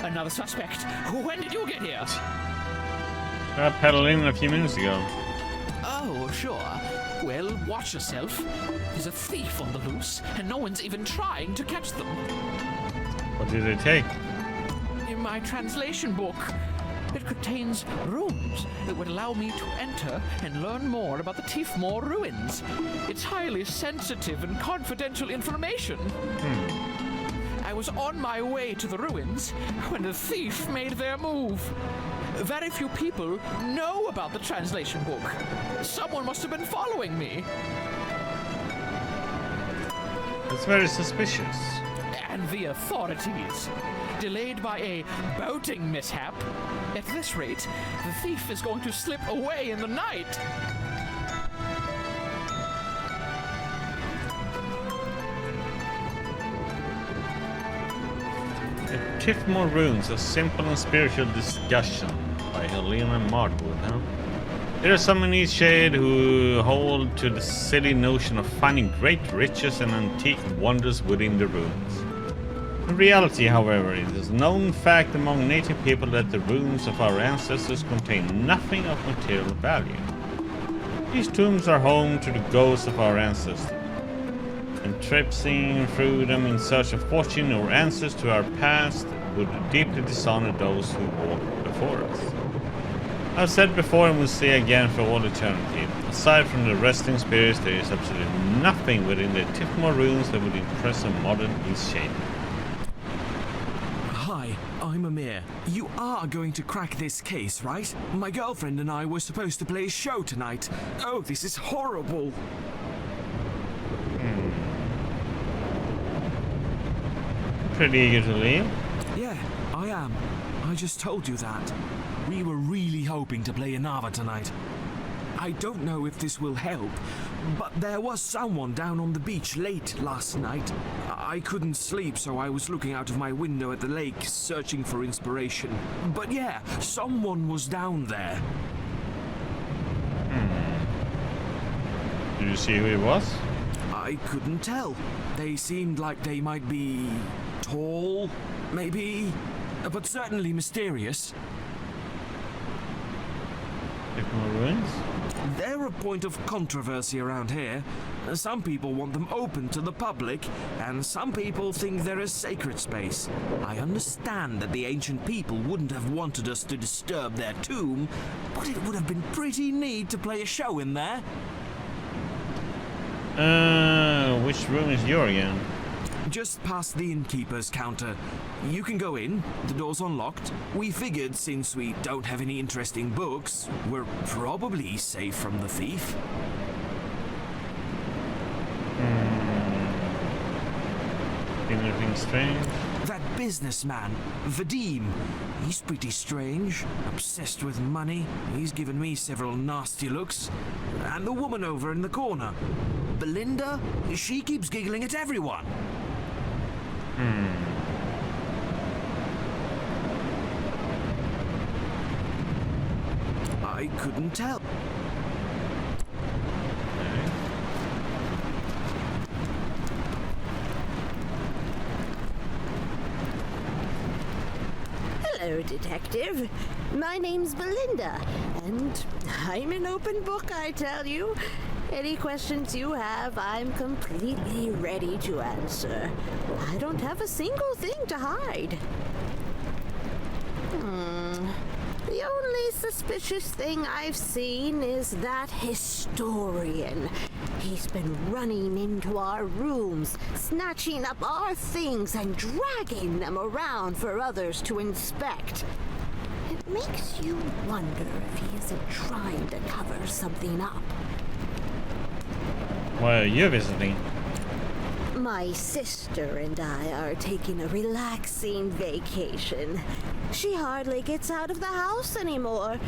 Another suspect. When did you get here? I paddled in a few minutes ago. Oh, sure. Well, watch yourself. There's a thief on the loose, and no one's even trying to catch them. What did they take? In my translation book. It contains rooms that would allow me to enter and learn more about the Tiefmoor ruins. It's highly sensitive and confidential information. I was on my way to the ruins when the thief made their move. Very few people know about the translation book. Someone must have been following me. That's very suspicious. And the authorities. Delayed by a boating mishap. At this rate, the thief is going to slip away in the night. The Tiefmoor Runes, a simple and spiritual discussion by Helena Martwood, huh? There are some in Eastshade who hold to the silly notion of finding great riches and antique wonders within the ruins. In reality, however, it is a known fact among native people that the runes of our ancestors contain nothing of material value. These tombs are home to the ghosts of our ancestors, and traipsing through them in search of fortune or answers to our past would deeply dishonor those who walked before us. I've said before and will say again for all eternity, aside from the resting spirits, there is absolutely nothing within the Tiefmoor runes that would impress a modern Eastshade. Hi, I'm Amir. You are going to crack this case, right? My girlfriend and I were supposed to play a show tonight. Oh, this is horrible. Pretty eager to leave? Yeah, I am. I just told you that. We were really hoping to play Anava tonight. I don't know if this will help, but there was someone down on the beach late last night. I couldn't sleep, so I was looking out of my window at the lake, searching for inspiration. But yeah, someone was down there. Did you see who it was? I couldn't tell. They seemed like they might be tall, maybe, but certainly mysterious. Tiefmoor ruins? They're a point of controversy around here. Some people want them open to the public, and some people think they're a sacred space. I understand that the ancient people wouldn't have wanted us to disturb their tomb, but it would have been pretty neat to play a show in there. Which room is yours again? Just past the innkeeper's counter. You can go in, the door's unlocked. We figured since we don't have any interesting books, we're probably safe from the thief. Anything strange? That businessman, Vadim, he's pretty strange, obsessed with money. He's given me several nasty looks. And the woman over in the corner, Belinda, she keeps giggling at everyone. I couldn't tell. Hello, Detective. My name's Belinda, and I'm an open book, I tell you. Any questions you have, I'm completely ready to answer. I don't have a single thing to hide. The only suspicious thing I've seen is that historian. He's been running into our rooms, snatching up our things and dragging them around for others to inspect. It makes you wonder if he isn't trying to cover something up. Why are you visiting? My sister and I are taking a relaxing vacation. She hardly gets out of the house anymore,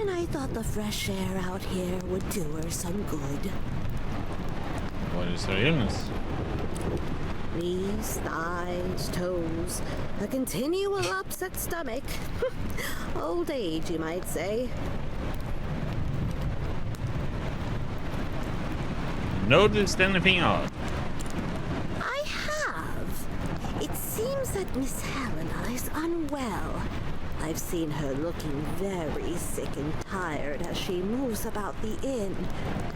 and I thought the fresh air out here would do her some good. What is her illness? Knees, thighs, toes, a continual upset stomach. Old age, you might say. Noticed anything odd? I have. It seems that Miss Helena is unwell. I've seen her looking very sick and tired as she moves about the inn.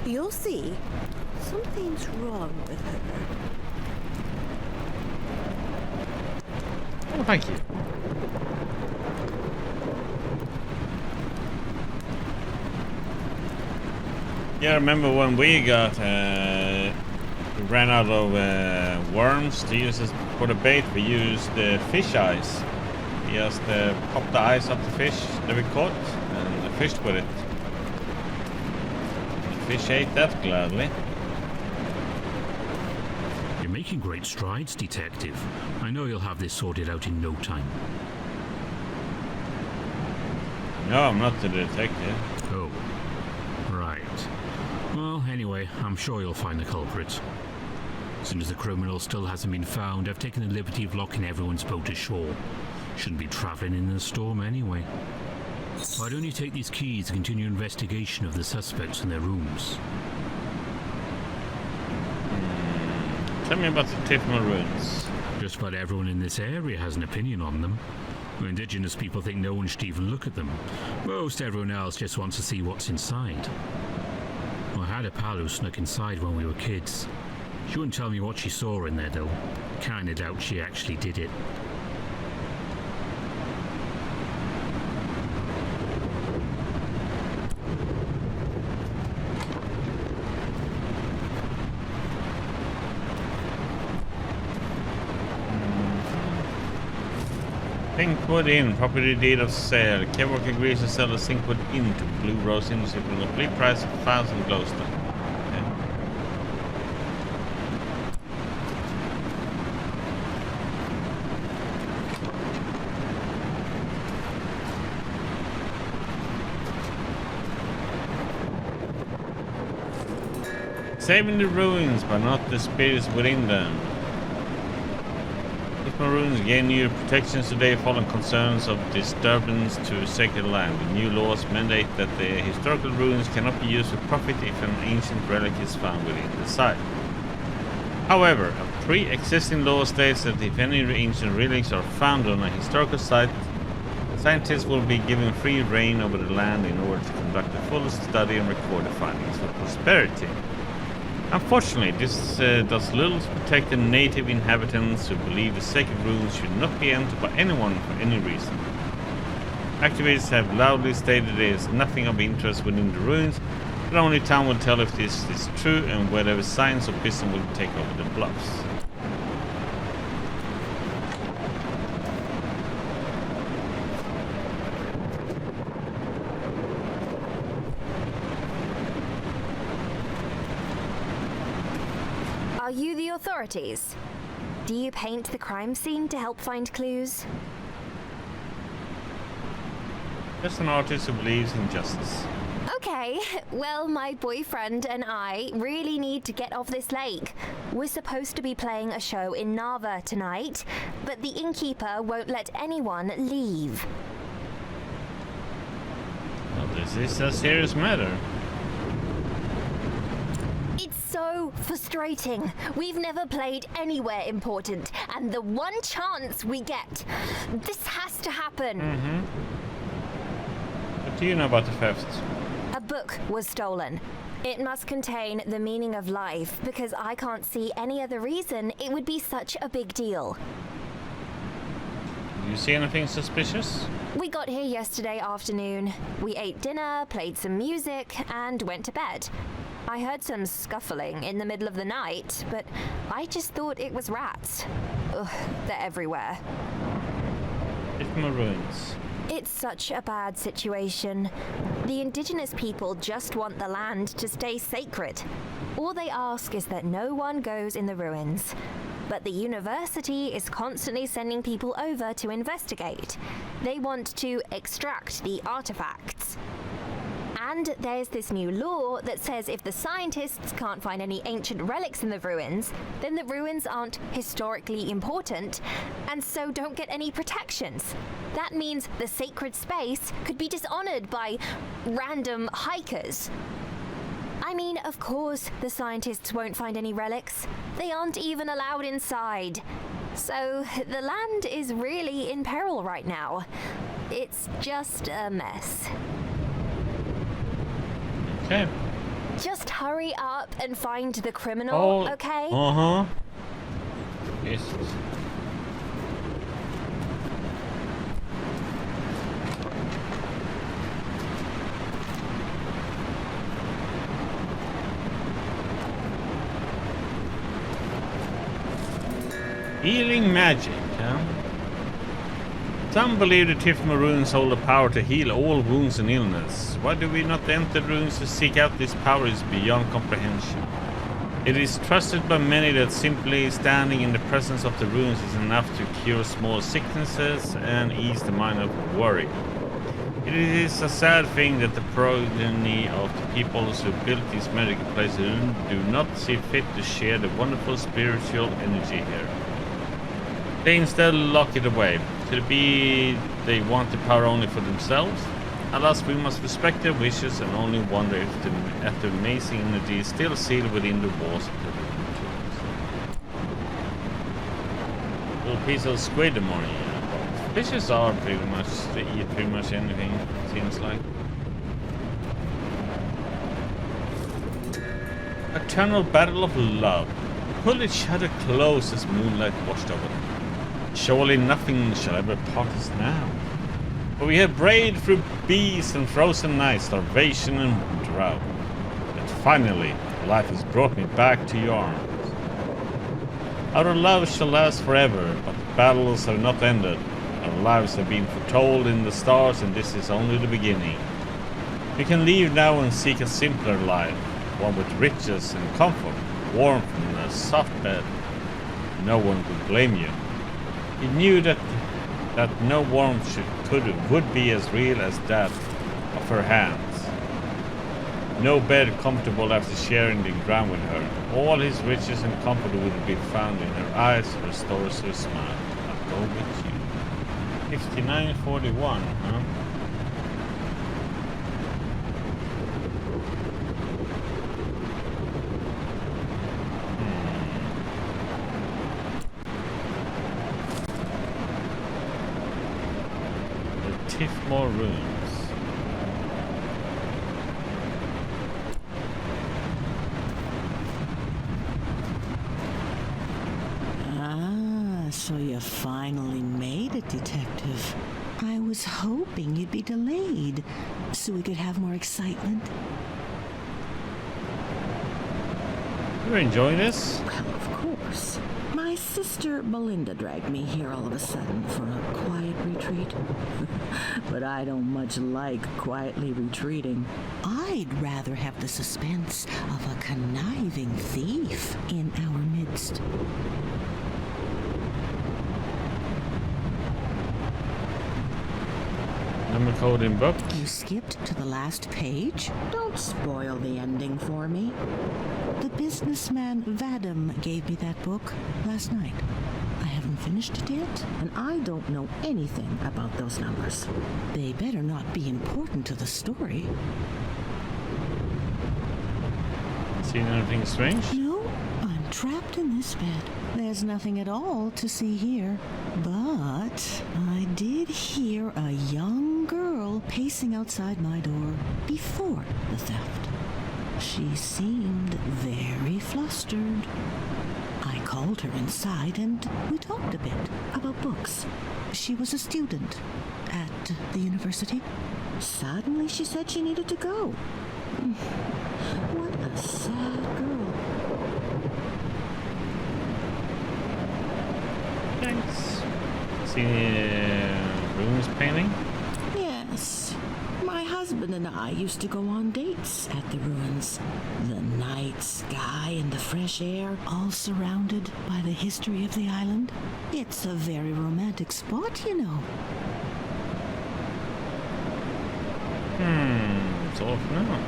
You'll see. Something's wrong with her. Oh, thank you. Yeah, I remember when we got ran out of worms to use as for the bait. We used fish eyes. We just popped the eyes off the fish that we caught and fished with it. The fish ate that gladly. You're making great strides, Detective. I know you'll have this sorted out in no time. No, I'm not the detective. Oh, right. Well, anyway, I'm sure you'll find the culprit. As soon as the criminal still hasn't been found, I've taken the liberty of locking everyone's boat ashore. Shouldn't be traveling in a storm anyway. Why don't you take these keys to continue investigation of the suspects and their rooms? Tell me about the Tifma ruins. Just about everyone in this area has an opinion on them. Indigenous people think no one should even look at them. Most everyone else just wants to see what's inside. Well, I had a pal who snuck inside when we were kids. She wouldn't tell me what she saw in there, though. Kinda doubt she actually did it. Sinkwood Inn, property deed of sale. Kevork agrees to sell the Sinkwood Inn to Blue Rose Industry for a complete price of 1,000 Glowstone. Okay. Saving the ruins, but not the spirits within them. Ruins gain new protections today following concerns of disturbance to sacred land. The new laws mandate that the historical ruins cannot be used for profit if an ancient relic is found within the site. However, a pre-existing law states that if any ancient relics are found on a historical site, scientists will be given free reign over the land in order to conduct a full study and record the findings for posterity. Unfortunately, this does little to protect the native inhabitants who believe the sacred ruins should not be entered by anyone for any reason. Activists have loudly stated there is nothing of interest within the ruins, but only time will tell if this is true and whether science or business will take over the bluffs. Are you the authorities? Do you paint the crime scene to help find clues? Just an artist who believes in justice. Okay, well, my boyfriend and I really need to get off this lake. We're supposed to be playing a show in Narva tonight, but the innkeeper won't let anyone leave. Well, this is a serious matter. It's so frustrating. We've never played anywhere important, and the one chance we get, this has to happen. What do you know about the theft? A book was stolen. It must contain the meaning of life, because I can't see any other reason it would be such a big deal. Do you see anything suspicious? We got here yesterday afternoon. We ate dinner, played some music, and went to bed. I heard some scuffling in the middle of the night, but I just thought it was rats. Ugh, they're everywhere. Tifma ruins. It's such a bad situation. The indigenous people just want the land to stay sacred. All they ask is that no one goes in the ruins. But the university is constantly sending people over to investigate. They want to extract the artifacts. And there's this new law that says if the scientists can't find any ancient relics in the ruins, then the ruins aren't historically important, and so don't get any protections. That means the sacred space could be dishonored by random hikers. I mean, of course, the scientists won't find any relics. They aren't even allowed inside. So the land is really in peril right now. It's just a mess. Okay. Just hurry up and find the criminal, okay? Yes. Healing magic, huh? Some believe the Tifmo runes hold the power to heal all wounds and illness. Why do we not enter the runes to seek out this power is beyond comprehension. It is trusted by many that simply standing in the presence of the runes is enough to cure small sicknesses and ease the mind of worry. It is a sad thing that the progeny of the peoples who built these magical places do not see fit to share the wonderful spiritual energy here. They instead lock it away. Could it be they want the power only for themselves? Alas, we must respect their wishes and only wonder if the amazing energy is still sealed within the walls of the rituals. Little piece of squid in the morning. Fishes are pretty much, they eat pretty much anything, seems like. Eternal battle of love. Pull each other close as moonlight washed over them. Surely nothing shall ever part us now. For we have braved through beasts and frozen nights, starvation and drought. But finally, life has brought me back to your arms. Our love shall last forever, but the battles have not ended. Our lives have been foretold in the stars, and this is only the beginning. We can leave now and seek a simpler life, one with riches and comfort, warmth and a soft bed. No one could blame you. You knew that no warmth would be as real as that of her hands. No bed comfortable after sharing the ground with her. All his riches and comfort would be found in her eyes, restores her smile. I'll go with you. 5941, huh? Tifmo runes. Ah, so you finally made it, Detective. I was hoping you'd be delayed so we could have more excitement. You're enjoying this? Well, of course. My sister Belinda dragged me here all of a sudden for a quiet retreat. But I don't much like quietly retreating. I'd rather have the suspense of a conniving thief in our midst. Number code in book. You skipped to the last page? Don't spoil the ending for me. The businessman Vadim gave me that book last night. I haven't finished it yet, and I don't know anything about those numbers. They better not be important to the story. Seen anything strange? No, I'm trapped in this bed. There's nothing at all to see here. But I did hear a young girl pacing outside my door before the theft. She seemed very flustered. I called her inside and we talked a bit about books. She was a student at the university. Suddenly she said she needed to go. What a sad girl. Thanks. See runes painting? Yes. My husband and I used to go on dates at the ruins. The night sky and the fresh air, all surrounded by the history of the island. It's a very romantic spot, you know. It's off now.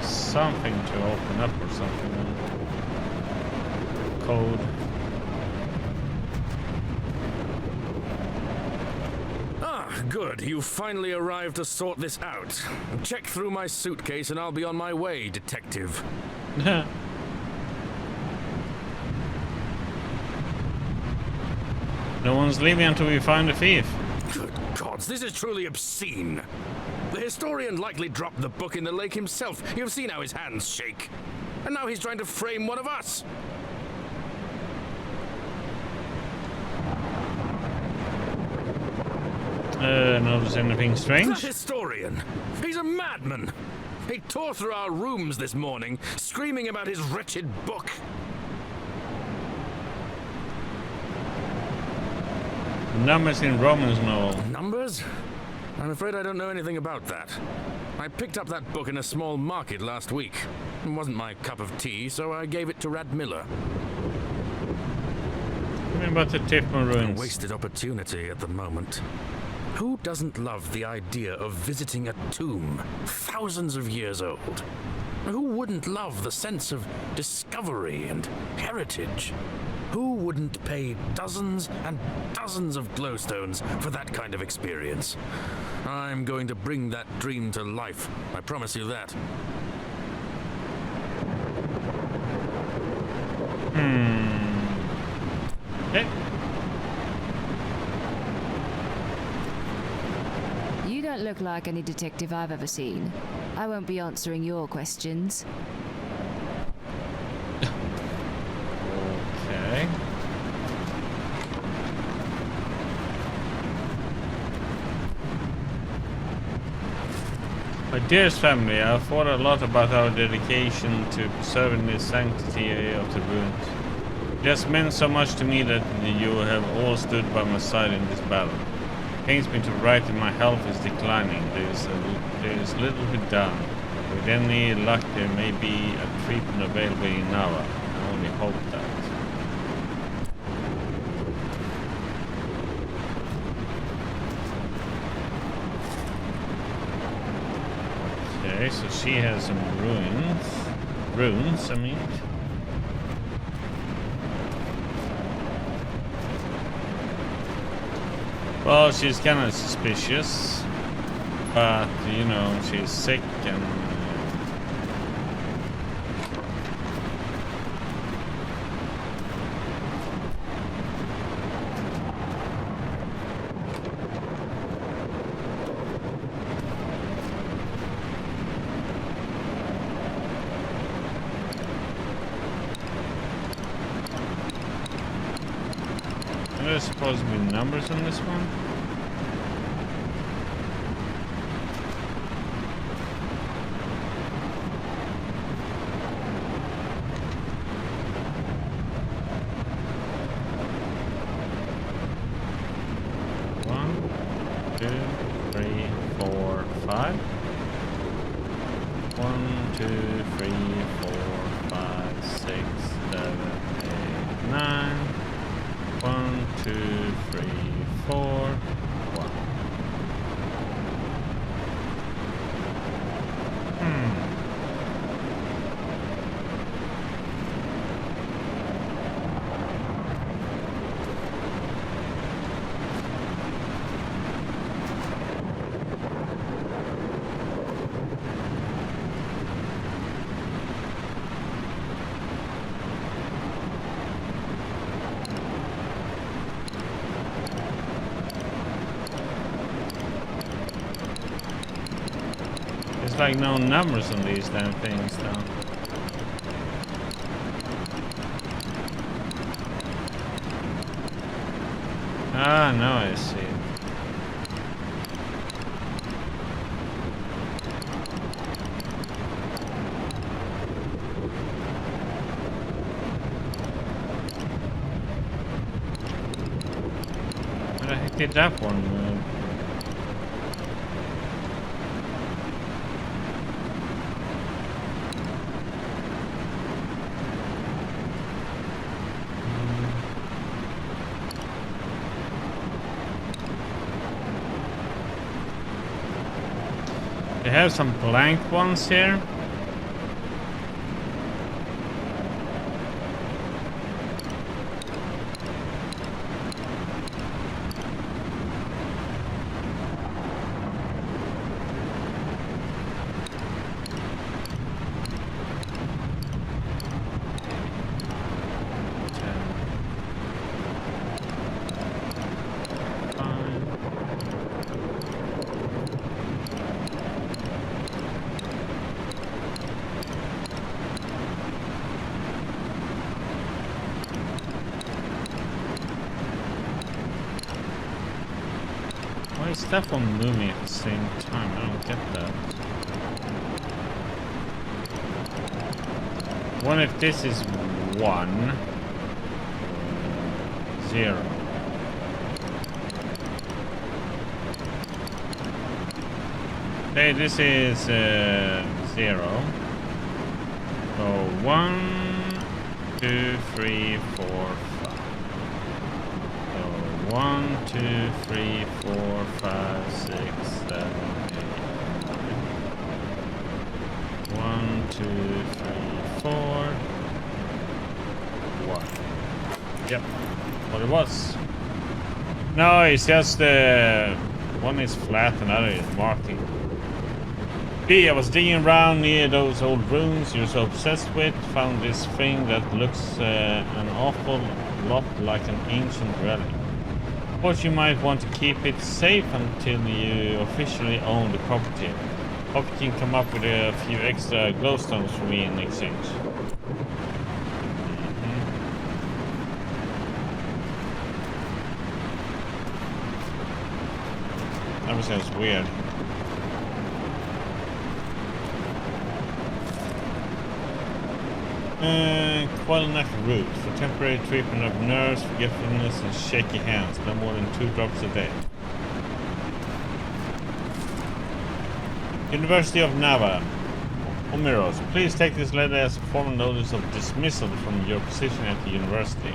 Something to open up or something. Code. Ah, good. You finally arrived to sort this out. Check through my suitcase and I'll be on my way, Detective. No one's leaving until we find the thief. Good gods, this is truly obscene. The historian likely dropped the book in the lake himself. You've seen how his hands shake. And now he's trying to frame one of us. Notice anything strange? The historian! He's a madman! He tore through our rooms this morning, screaming about his wretched book. Numbers in Romans novel. Numbers? I'm afraid I don't know anything about that. I picked up that book in a small market last week. It wasn't my cup of tea, so I gave it to Rad Miller. Tell me about the Tifmore ruins. A wasted opportunity at the moment. Who doesn't love the idea of visiting a tomb thousands of years old? Who wouldn't love the sense of discovery and heritage? Who wouldn't pay dozens and dozens of glowstones for that kind of experience? I'm going to bring that dream to life. I promise you that. Okay. You don't look like any detective I've ever seen. I won't be answering your questions. Okay. My dearest family, I've thought a lot about our dedication to preserving the sanctity of the ruins. It has meant so much to me that you have all stood by my side in this battle. It pains me to write that my health is declining. There is little to be done. With any luck, there may be a treatment available in Nava. I only hope that. Okay, so she has some runes, I mean. Well, she's kind of suspicious, but, you know, she's sick and... There's supposed to be numbers on this one. One, 2, 3, 4, 5. 1, 2, 3, 4, 5, 6, 7, 8, 9. 1, 2, 3, 4, 1. There's like no numbers on these damn things though. Ah, now I see. Where the heck did that one move? They have some blank ones here. is that one moving at the same time? I don't get that. One if this is 1, 0. Okay, this is 0. So 1, 2, 3, 4, 5. So 1, 2, 3, 4, 5, 6, 7, 8. 1, 2, 3, 4. 1. Yep. What it was. No, it's just one is flat and the other is marking. B, I was digging around near those old ruins you're so obsessed with. Found this thing that looks an awful lot like an ancient relic. But you might want to keep it safe until you officially own the property. Hope you can come up with a few extra glowstones for me in exchange. That sounds weird. Qualinac root for temporary treatment of nerves, forgetfulness, and shaky hands. No more than 2 drops a day. University of Nava. Omiros, please take this letter as a formal notice of dismissal from your position at the university.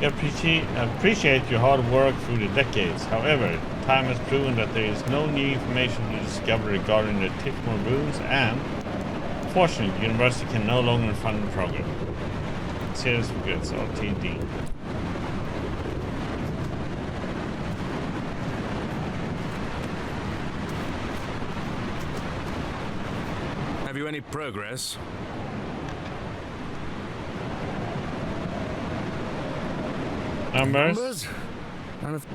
We appreciate your hard work through the decades. However, time has proven that there is no new information to discover regarding the Tifmore ruins, and unfortunately, the university can no longer fund the program. Serious regrets, RTD. Have you any progress? Numbers? None of...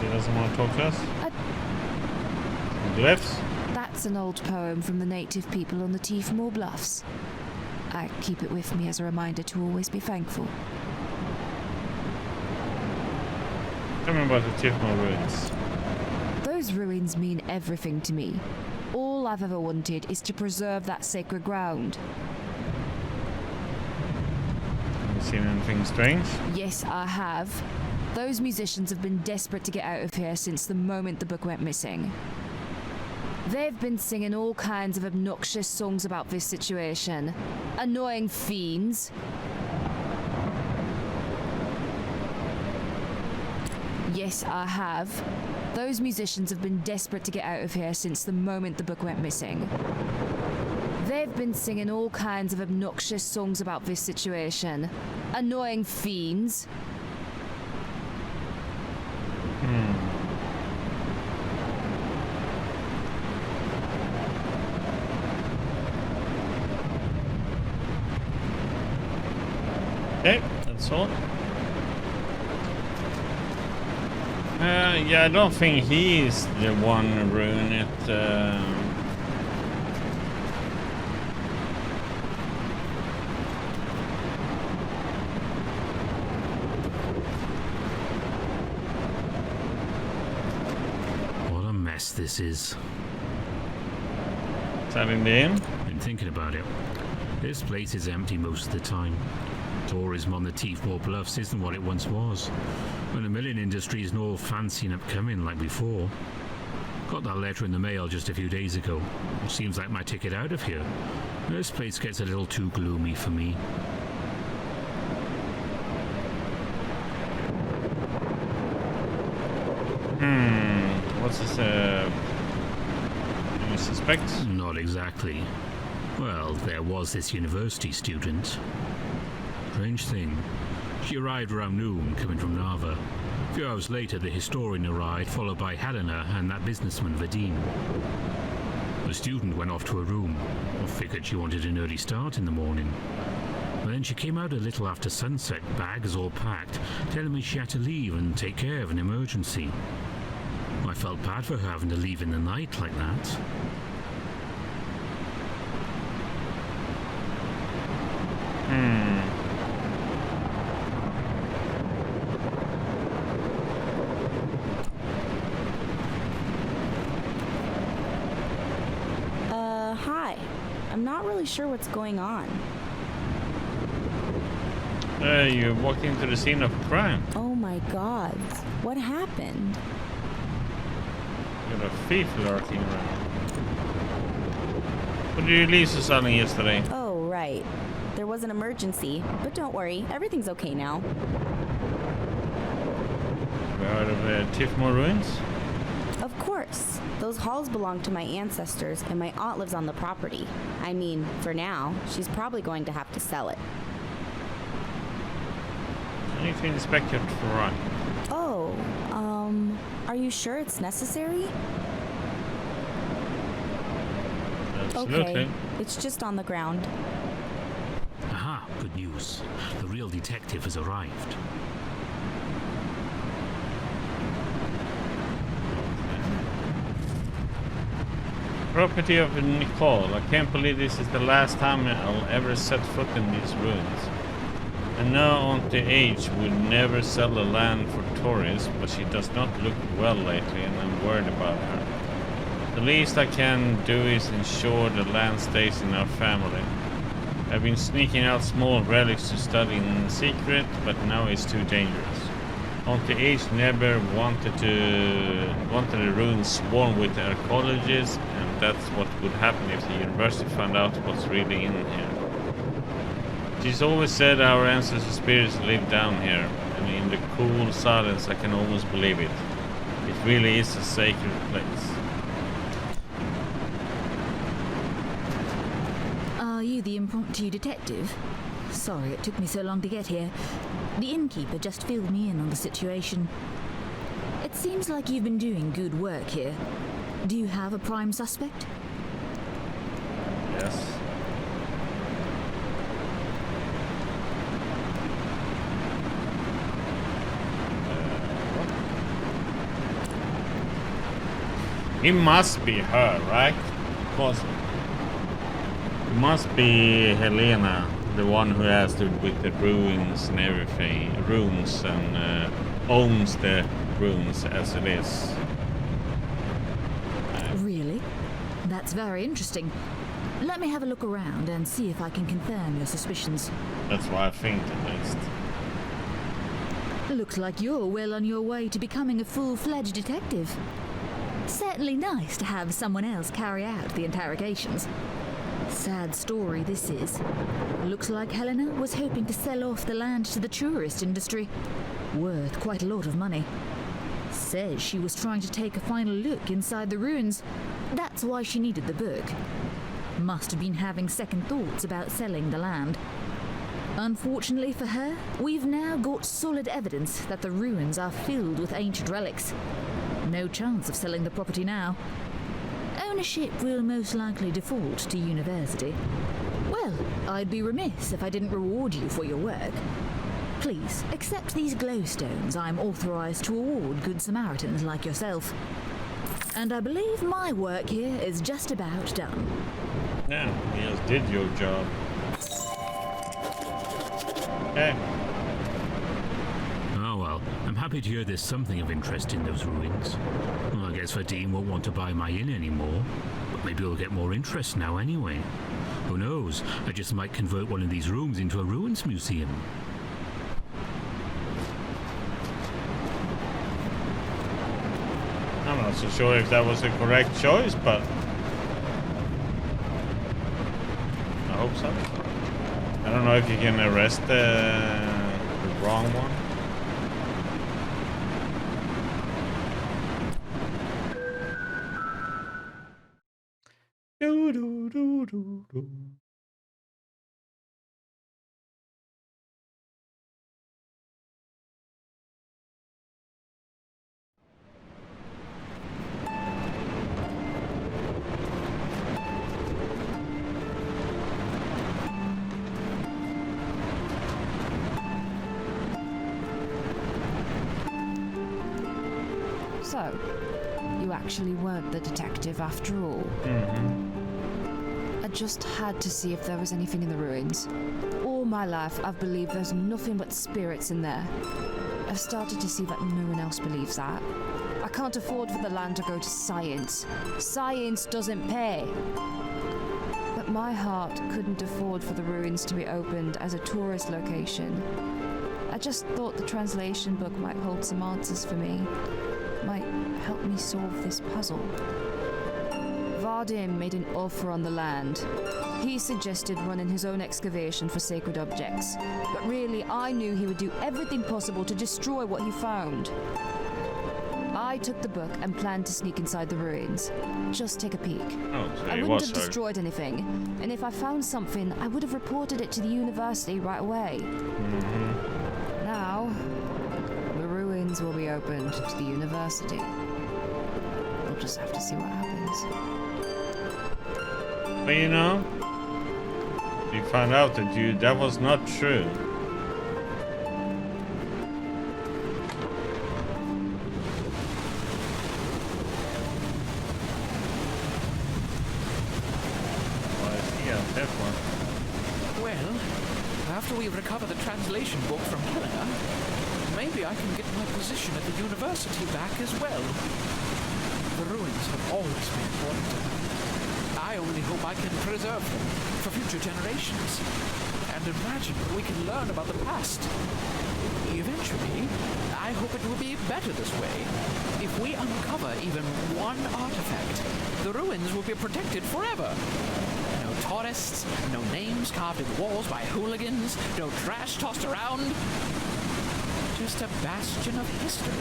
He doesn't want to talk to us? Glyphs? That's an old poem from the native people on the Tifmore Bluffs. I keep it with me as a reminder to always be thankful. Tell me about the Tifmore ruins. Those ruins mean everything to me. All I've ever wanted is to preserve that sacred ground. Have you seen anything strange? Yes, I have. Those musicians have been desperate to get out of here since the moment the book went missing. They've been singing all kinds of obnoxious songs about this situation. Annoying fiends. Yes, I have. Those musicians have been desperate to get out of here since the moment the book went missing. They've been singing all kinds of obnoxious songs about this situation. Annoying fiends. Okay, that's all. Yeah, I don't think he's the one ruining it. What a mess this is. Is that in the inn? Been thinking about it. This place is empty most of the time. Tourism on the Tifmore Bluffs isn't what it once was. And the milling industry isn't all fancy and upcoming like before. Got that letter in the mail just a few days ago, which seems like my ticket out of here. This place gets a little too gloomy for me. What's this, any suspects? Not exactly. Well, there was this university student. Strange thing. She arrived around noon, coming from Nava. A few hours later, the historian arrived, followed by Helena and that businessman, Vadim. The student went off to her room. I figured she wanted an early start in the morning. But then she came out a little after sunset, bags all packed, telling me she had to leave and take care of an emergency. I felt bad for her having to leave in the night like that. I'm not really sure what's going on. You walked into the scene of crime. Oh my god. What happened? You got a thief lurking around. What did you leave Susanna yesterday? Oh, right. There was an emergency, but don't worry, everything's okay now. We heard of Tiffmore ruins? Of course. Those halls belong to my ancestors, and my aunt lives on the property. I mean, for now, she's probably going to have to sell it. I need to inspect your truck. Oh, are you sure it's necessary? Absolutely. Okay, it's just on the ground. Aha, good news. The real detective has arrived. Property of Nicole. I can't believe this is the last time I'll ever set foot in these ruins. I know Auntie H would never sell the land for tourists, but she does not look well lately and I'm worried about her. The least I can do is ensure the land stays in our family. I've been sneaking out small relics to study in secret, but now it's too dangerous. Auntie H never wanted the ruins swarm with archaeologists, and that's what would happen if the university found out what's really in here. She's always said our ancestors' spirits live down here, and in the cool silence I can almost believe it. It really is a sacred place. Are you the impromptu detective? Sorry it took me so long to get here. The innkeeper just filled me in on the situation. It seems like you've been doing good work here. Do you have a prime suspect? Yes. It must be her, right? Because it must be Helena, the one who has to with the ruins and everything, runes, and owns the ruins as it is. Really? That's very interesting. Let me have a look around and see if I can confirm your suspicions. That's what I think, at least. Looks like you're well on your way to becoming a full-fledged detective. Certainly nice to have someone else carry out the interrogations. Sad story this is. Looks like Helena was hoping to sell off the land to the tourist industry. Worth quite a lot of money. Says she was trying to take a final look inside the ruins. That's why she needed the book. Must have been having second thoughts about selling the land. Unfortunately for her, we've now got solid evidence that the ruins are filled with ancient relics. No chance of selling the property now. Ownership will most likely default to university. Well, I'd be remiss if I didn't reward you for your work. Please, accept these glowstones I'm authorized to award good Samaritans like yourself. And I believe my work here is just about done. Yeah, you just did your job. Okay. Oh well, I'm happy to hear there's something of interest in those ruins. Well, I guess Vadim won't want to buy my inn anymore, but maybe we'll get more interest now anyway. Who knows, I just might convert one of these rooms into a ruins museum. I'm not so sure if that was the correct choice, but I hope so. I don't know if you can arrest the wrong one. Do, do, do, do, do. So, you actually weren't the detective after all. I just had to see if there was anything in the ruins. All my life, I've believed there's nothing but spirits in there. I've started to see that no one else believes that. I can't afford for the land to go to science. Science doesn't pay. But But my heart couldn't afford for the ruins to be opened as a tourist location. I just thought the translation book might hold some answers for me. Might help me solve this puzzle. Vadim made an offer on the land. He suggested running his own excavation for sacred objects. But really, I knew he would do everything possible to destroy what he found. I took the book and planned to sneak inside the ruins. Just take a peek. Oh, so I he wouldn't was have so. destroyed anything. And if I found something, I would have reported it to the university right away. Now, the ruins will be opened to the university. We'll just have to see what happens. But you know, you found out that that was not true. Well, after we recover the translation book from Helena, maybe I can get my position at the university back as well. The ruins have always been important to me. I only hope I can preserve them for future generations. And imagine we can learn about the past. Eventually, I hope it will be better this way. If we uncover even one artifact, the ruins will be protected forever. No tourists, no names carved in the walls by hooligans, no trash tossed around. Just a bastion of history.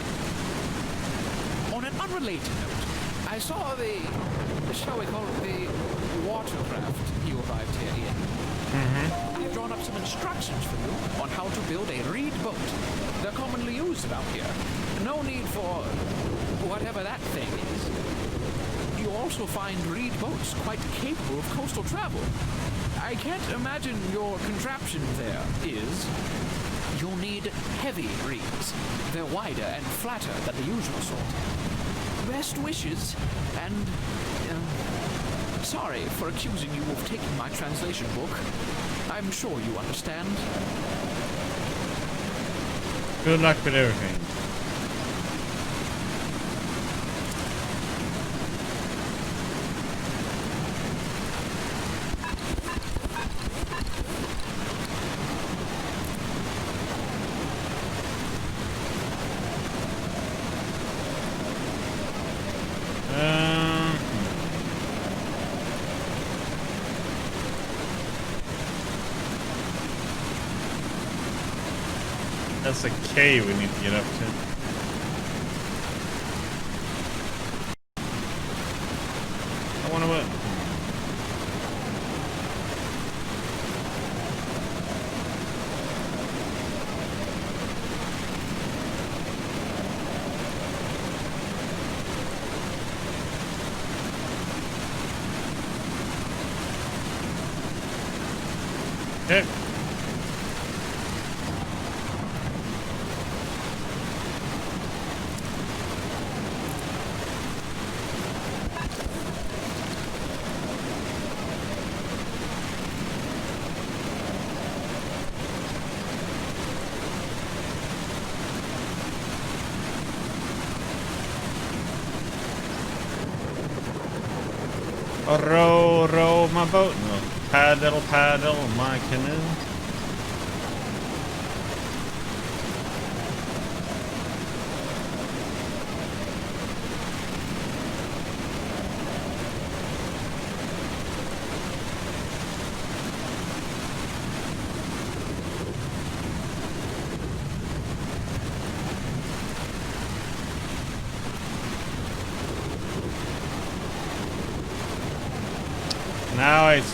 On an unrelated note, I saw shall we call it the watercraft you arrived here in. I've drawn up some instructions for you on how to build a reed boat. They're commonly used about here. No need for whatever that thing is. You also find reed boats quite capable of coastal travel. I can't imagine your contraption there is. You'll need heavy reeds. They're wider and flatter than the usual sort. Best wishes, and sorry for accusing you of taking my translation book. I'm sure you understand. Good luck with everything. That's a K we need to get up to. I wanna win. Okay. Row, row my boat. No. Paddle, paddle my canoe. Now it's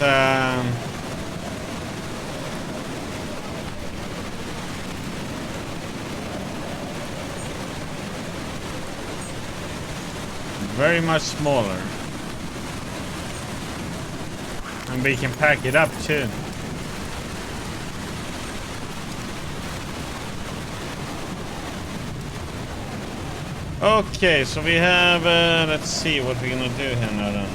very much smaller, and we can pack it up too. Okay, so we have let's see what we're gonna do here now then.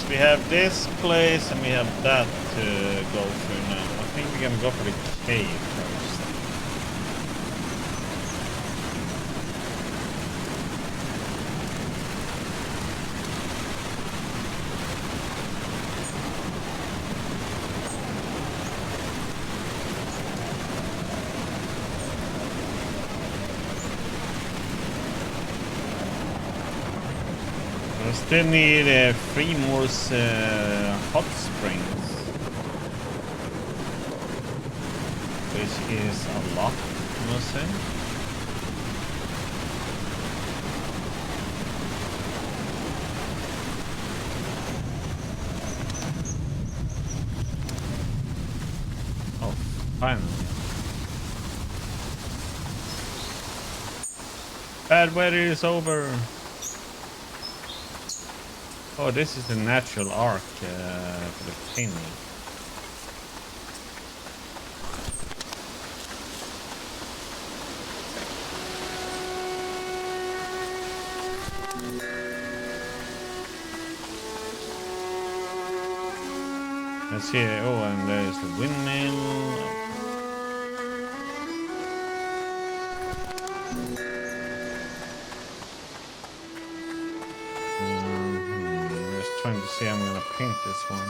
We have this place and we have that to go through now. I think we're gonna go for the cave first. I still need 3 more hot springs, which is a lot, I must say. Oh, finally. Bad weather is over. Oh, this is the natural arc for the painting. Let's see. Oh, and there's the windmill. Trying to see how I'm gonna paint this one.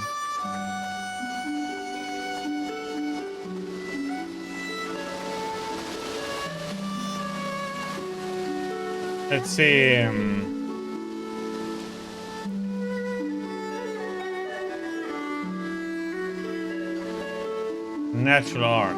Let's see. Natural arc.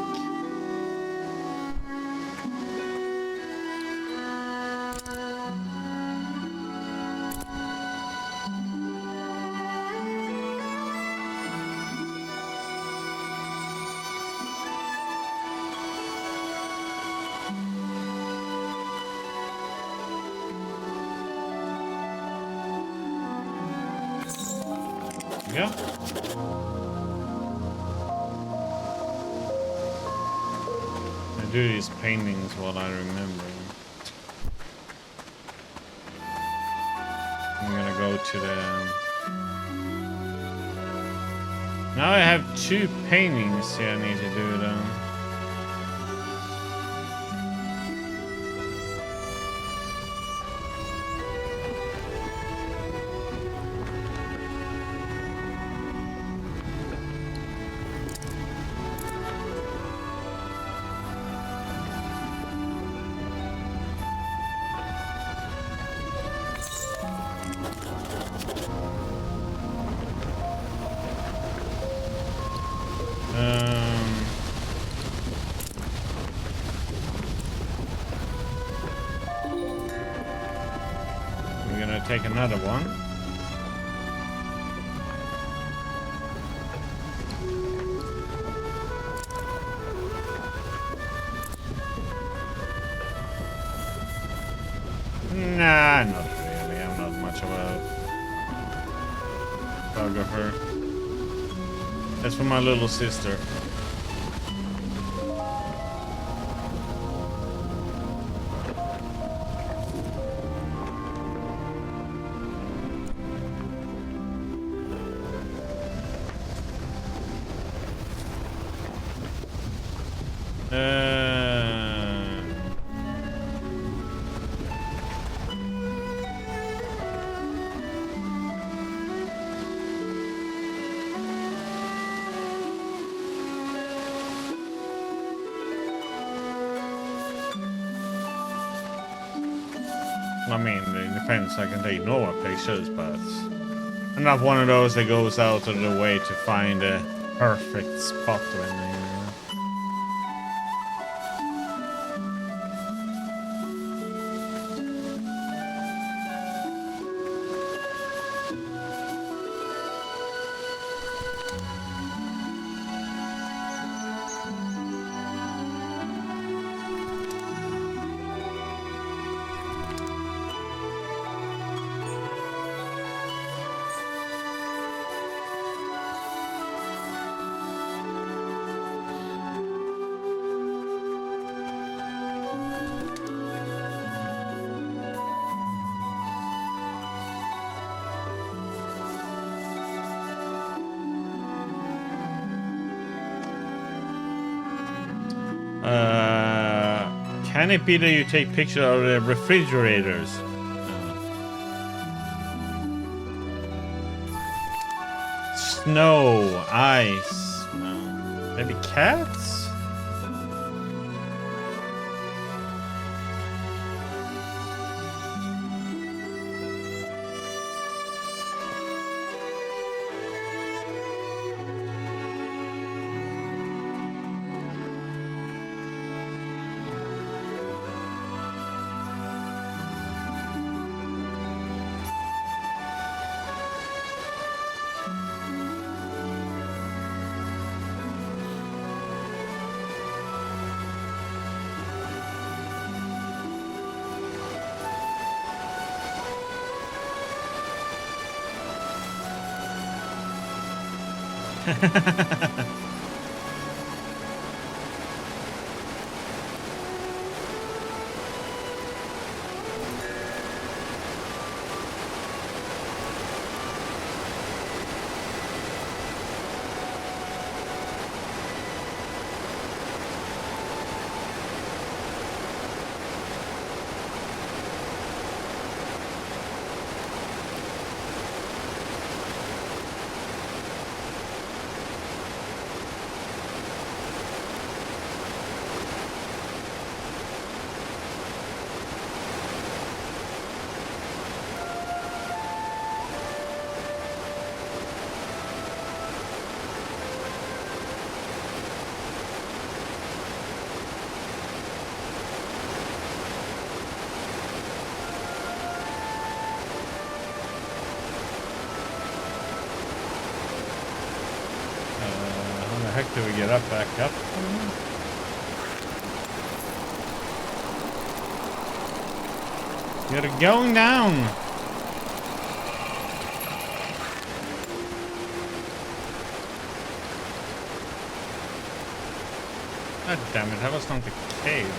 Yeah. I do these paintings while I remember. I'm gonna go to the... Now I have 2 paintings here I need to do though. We're gonna take another one. Nah, not really. I'm not much of a photographer. That's for my little sister. I mean, it depends. I can take normal pictures, but I'm not one of those that goes out of the way to find a perfect spot or anything. Can it be that you take pictures of the refrigerators? Snow, ice, no. Maybe cats? How the heck do we get up, back up? You're going down! God damn it, that was not the cave.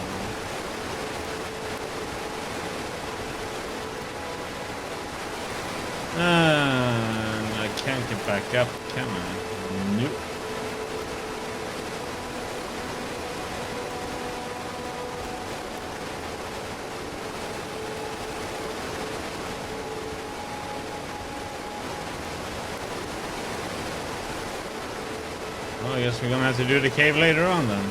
I can't get back up, can I? Nope. Oh, I guess we're gonna have to do the cave later on then.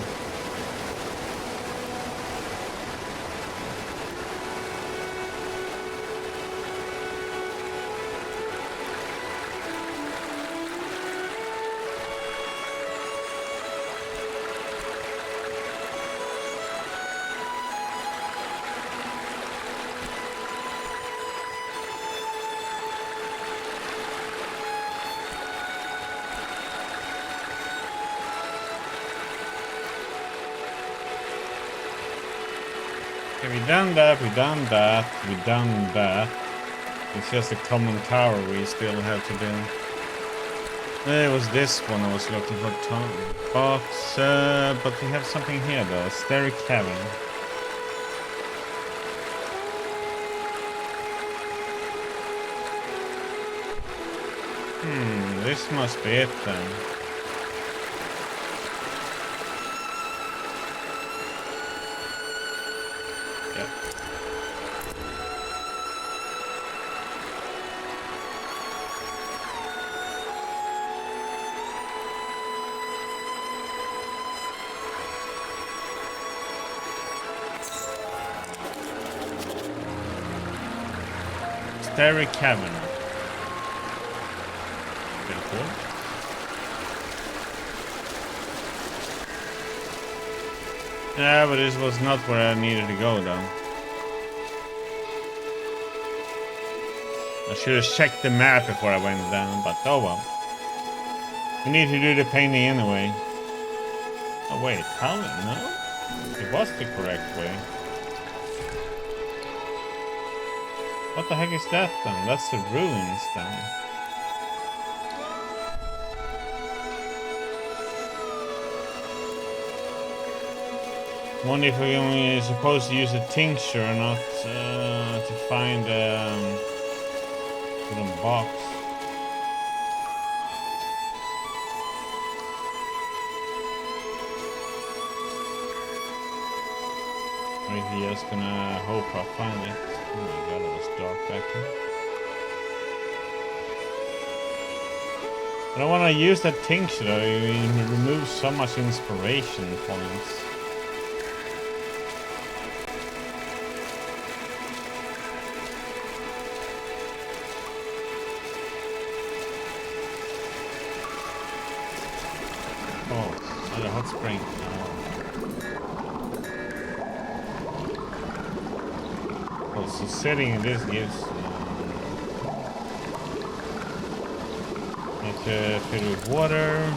Okay, we done that, we done that, we done that. It's just a common tower we still have to do. It was this one I was looking for, box, but we have something here though, stair cabin. This must be it then. Stair cabin. Pretty cool. Yeah, but this was not where I needed to go though. I should have checked the map before I went down, but oh well. We need to do the painting anyway. Oh wait, how? No? It was the correct way. What the heck is that then? That's the ruins then. Wonder if we're supposed to use a tincture or not to find a little box. Or if you're just gonna hope I find it. Oh my god, it was dark back here. I don't want to use that tincture though, it removes so much inspiration points. Oh, another hot spring. So sitting in this gives need to fill with water.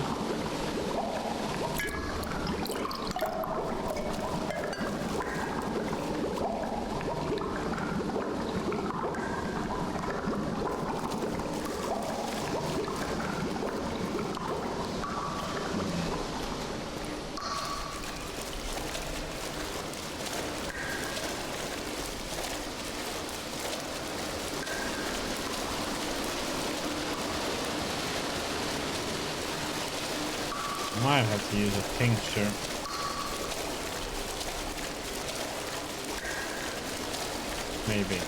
Might have to use a tincture. Maybe.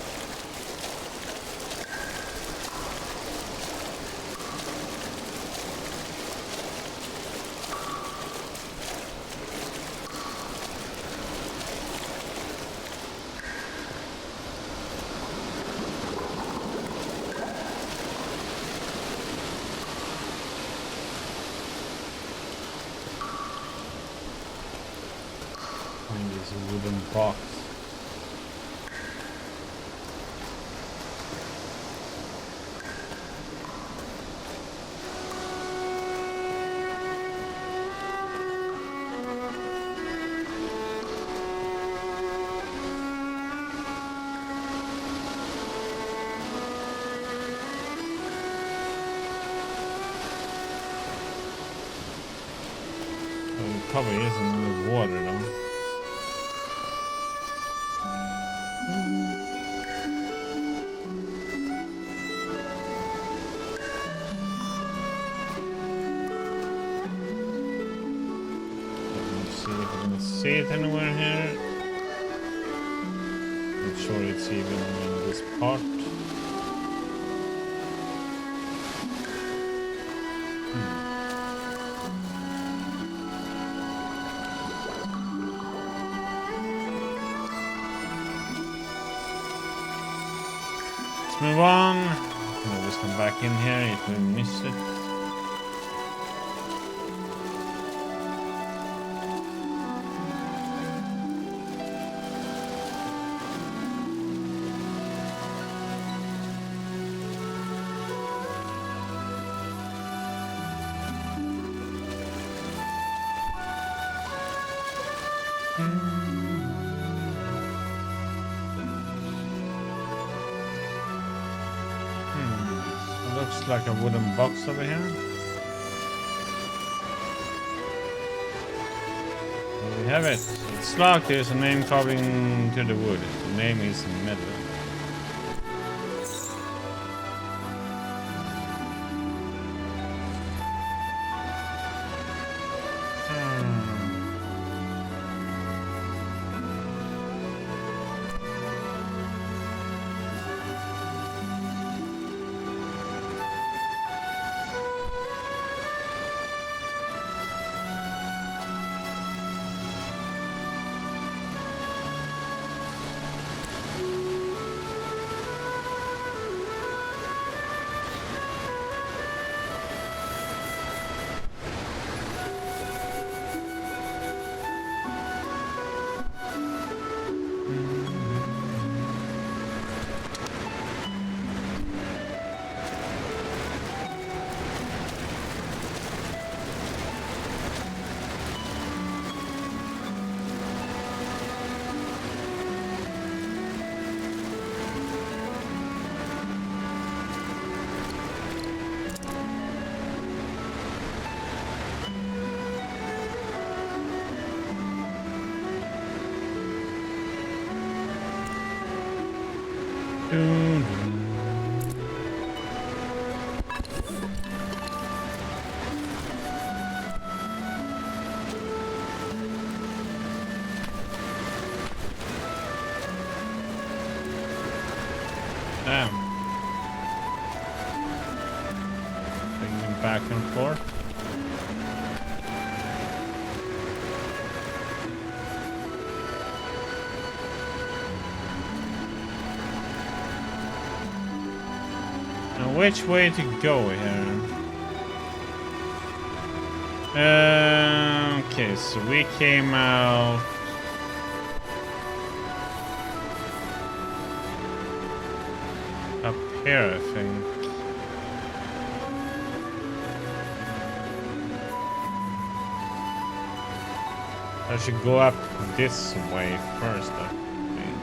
Find this wooden box. Well, it probably isn't in the water though. Let's see if I can see it anywhere here. Not sure it's even in this part. Let's move on. We'll just come back in here if we miss it. Looks like a wooden box over here. There we have it. It's locked. There's a name carving to the wood. The name is Meadow. Damn. Bring them back and forth. Now which way to go here? Okay, so we came out up here, I think. I should go up this way first, I think.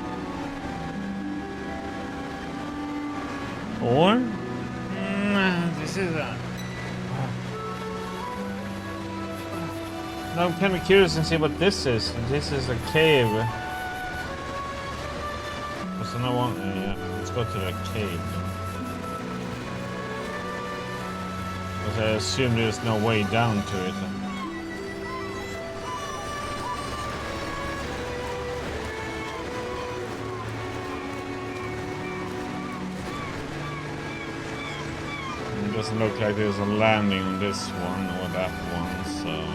Or? This is a... Now I'm kind of curious and see what this is. This is a cave. So now one, yeah, let's go to the cave. Because I assume there's no way down to it. It doesn't look like there's a landing on this one or that one, so...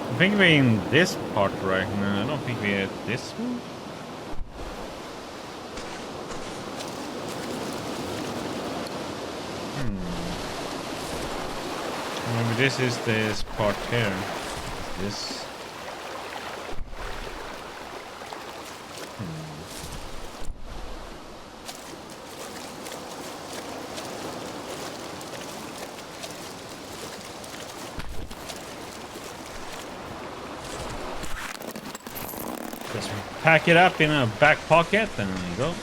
I think we're in this part right now. I don't think we're at this one. Maybe this is this part here. This. Just pack it up in a back pocket and go.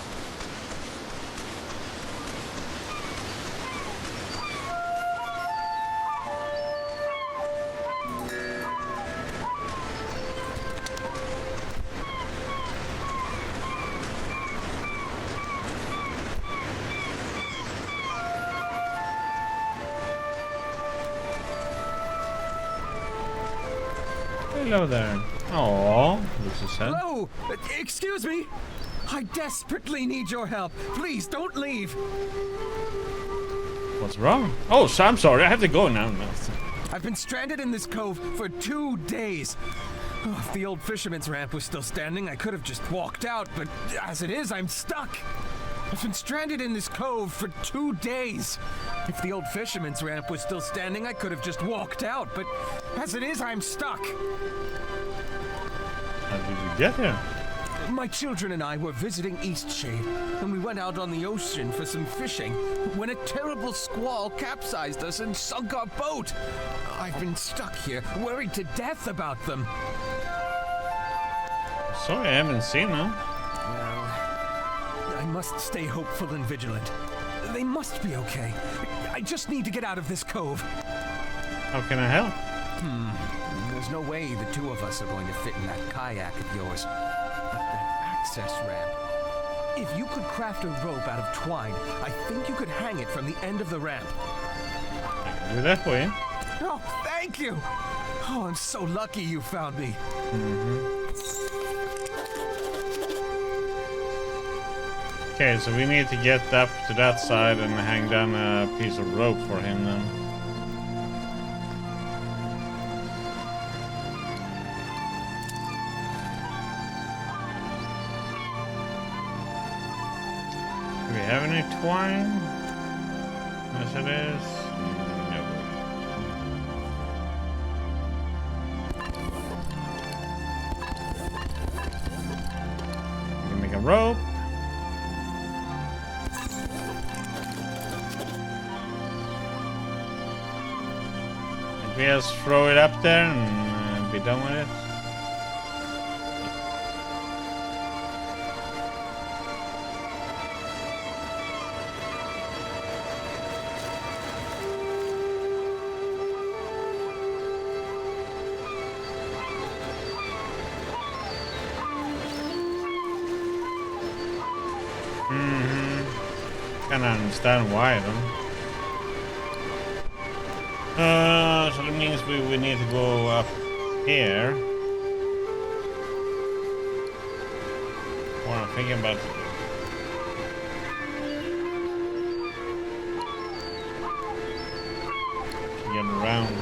Hello there. Aww, this is sad. Hello! Excuse me! I desperately need your help. Please, don't leave. What's wrong? Oh, so I'm sorry. I have to go now. I've been stranded in this cove for 2 days. Oh, if the old fisherman's ramp was still standing, I could have just walked out, but as it is, I'm stuck. I've been stranded in this cove for 2 days. If the old fisherman's ramp was still standing, I could have just walked out, but as it is, I'm stuck. How did you get here? My children and I were visiting Eastshade, and we went out on the ocean for some fishing when a terrible squall capsized us and sunk our boat. I've been stuck here, worried to death about them. Sorry, I haven't seen them. Well, I must stay hopeful and vigilant. They must be okay. I just need to get out of this cove. How can I help? There's no way the two of us are going to fit in that kayak of yours. But that access ramp. If you could craft a rope out of twine, I think you could hang it from the end of the ramp. I can do that for you. Oh, thank you! Oh, I'm so lucky you found me. Okay, so we need to get up to that side and hang down a piece of rope for him then. Do we have any twine? Yes, it is. No. We can make a rope. We just throw it up there and be done with it. Can't understand why though. So that means we need to go up here. What I'm thinking about. around.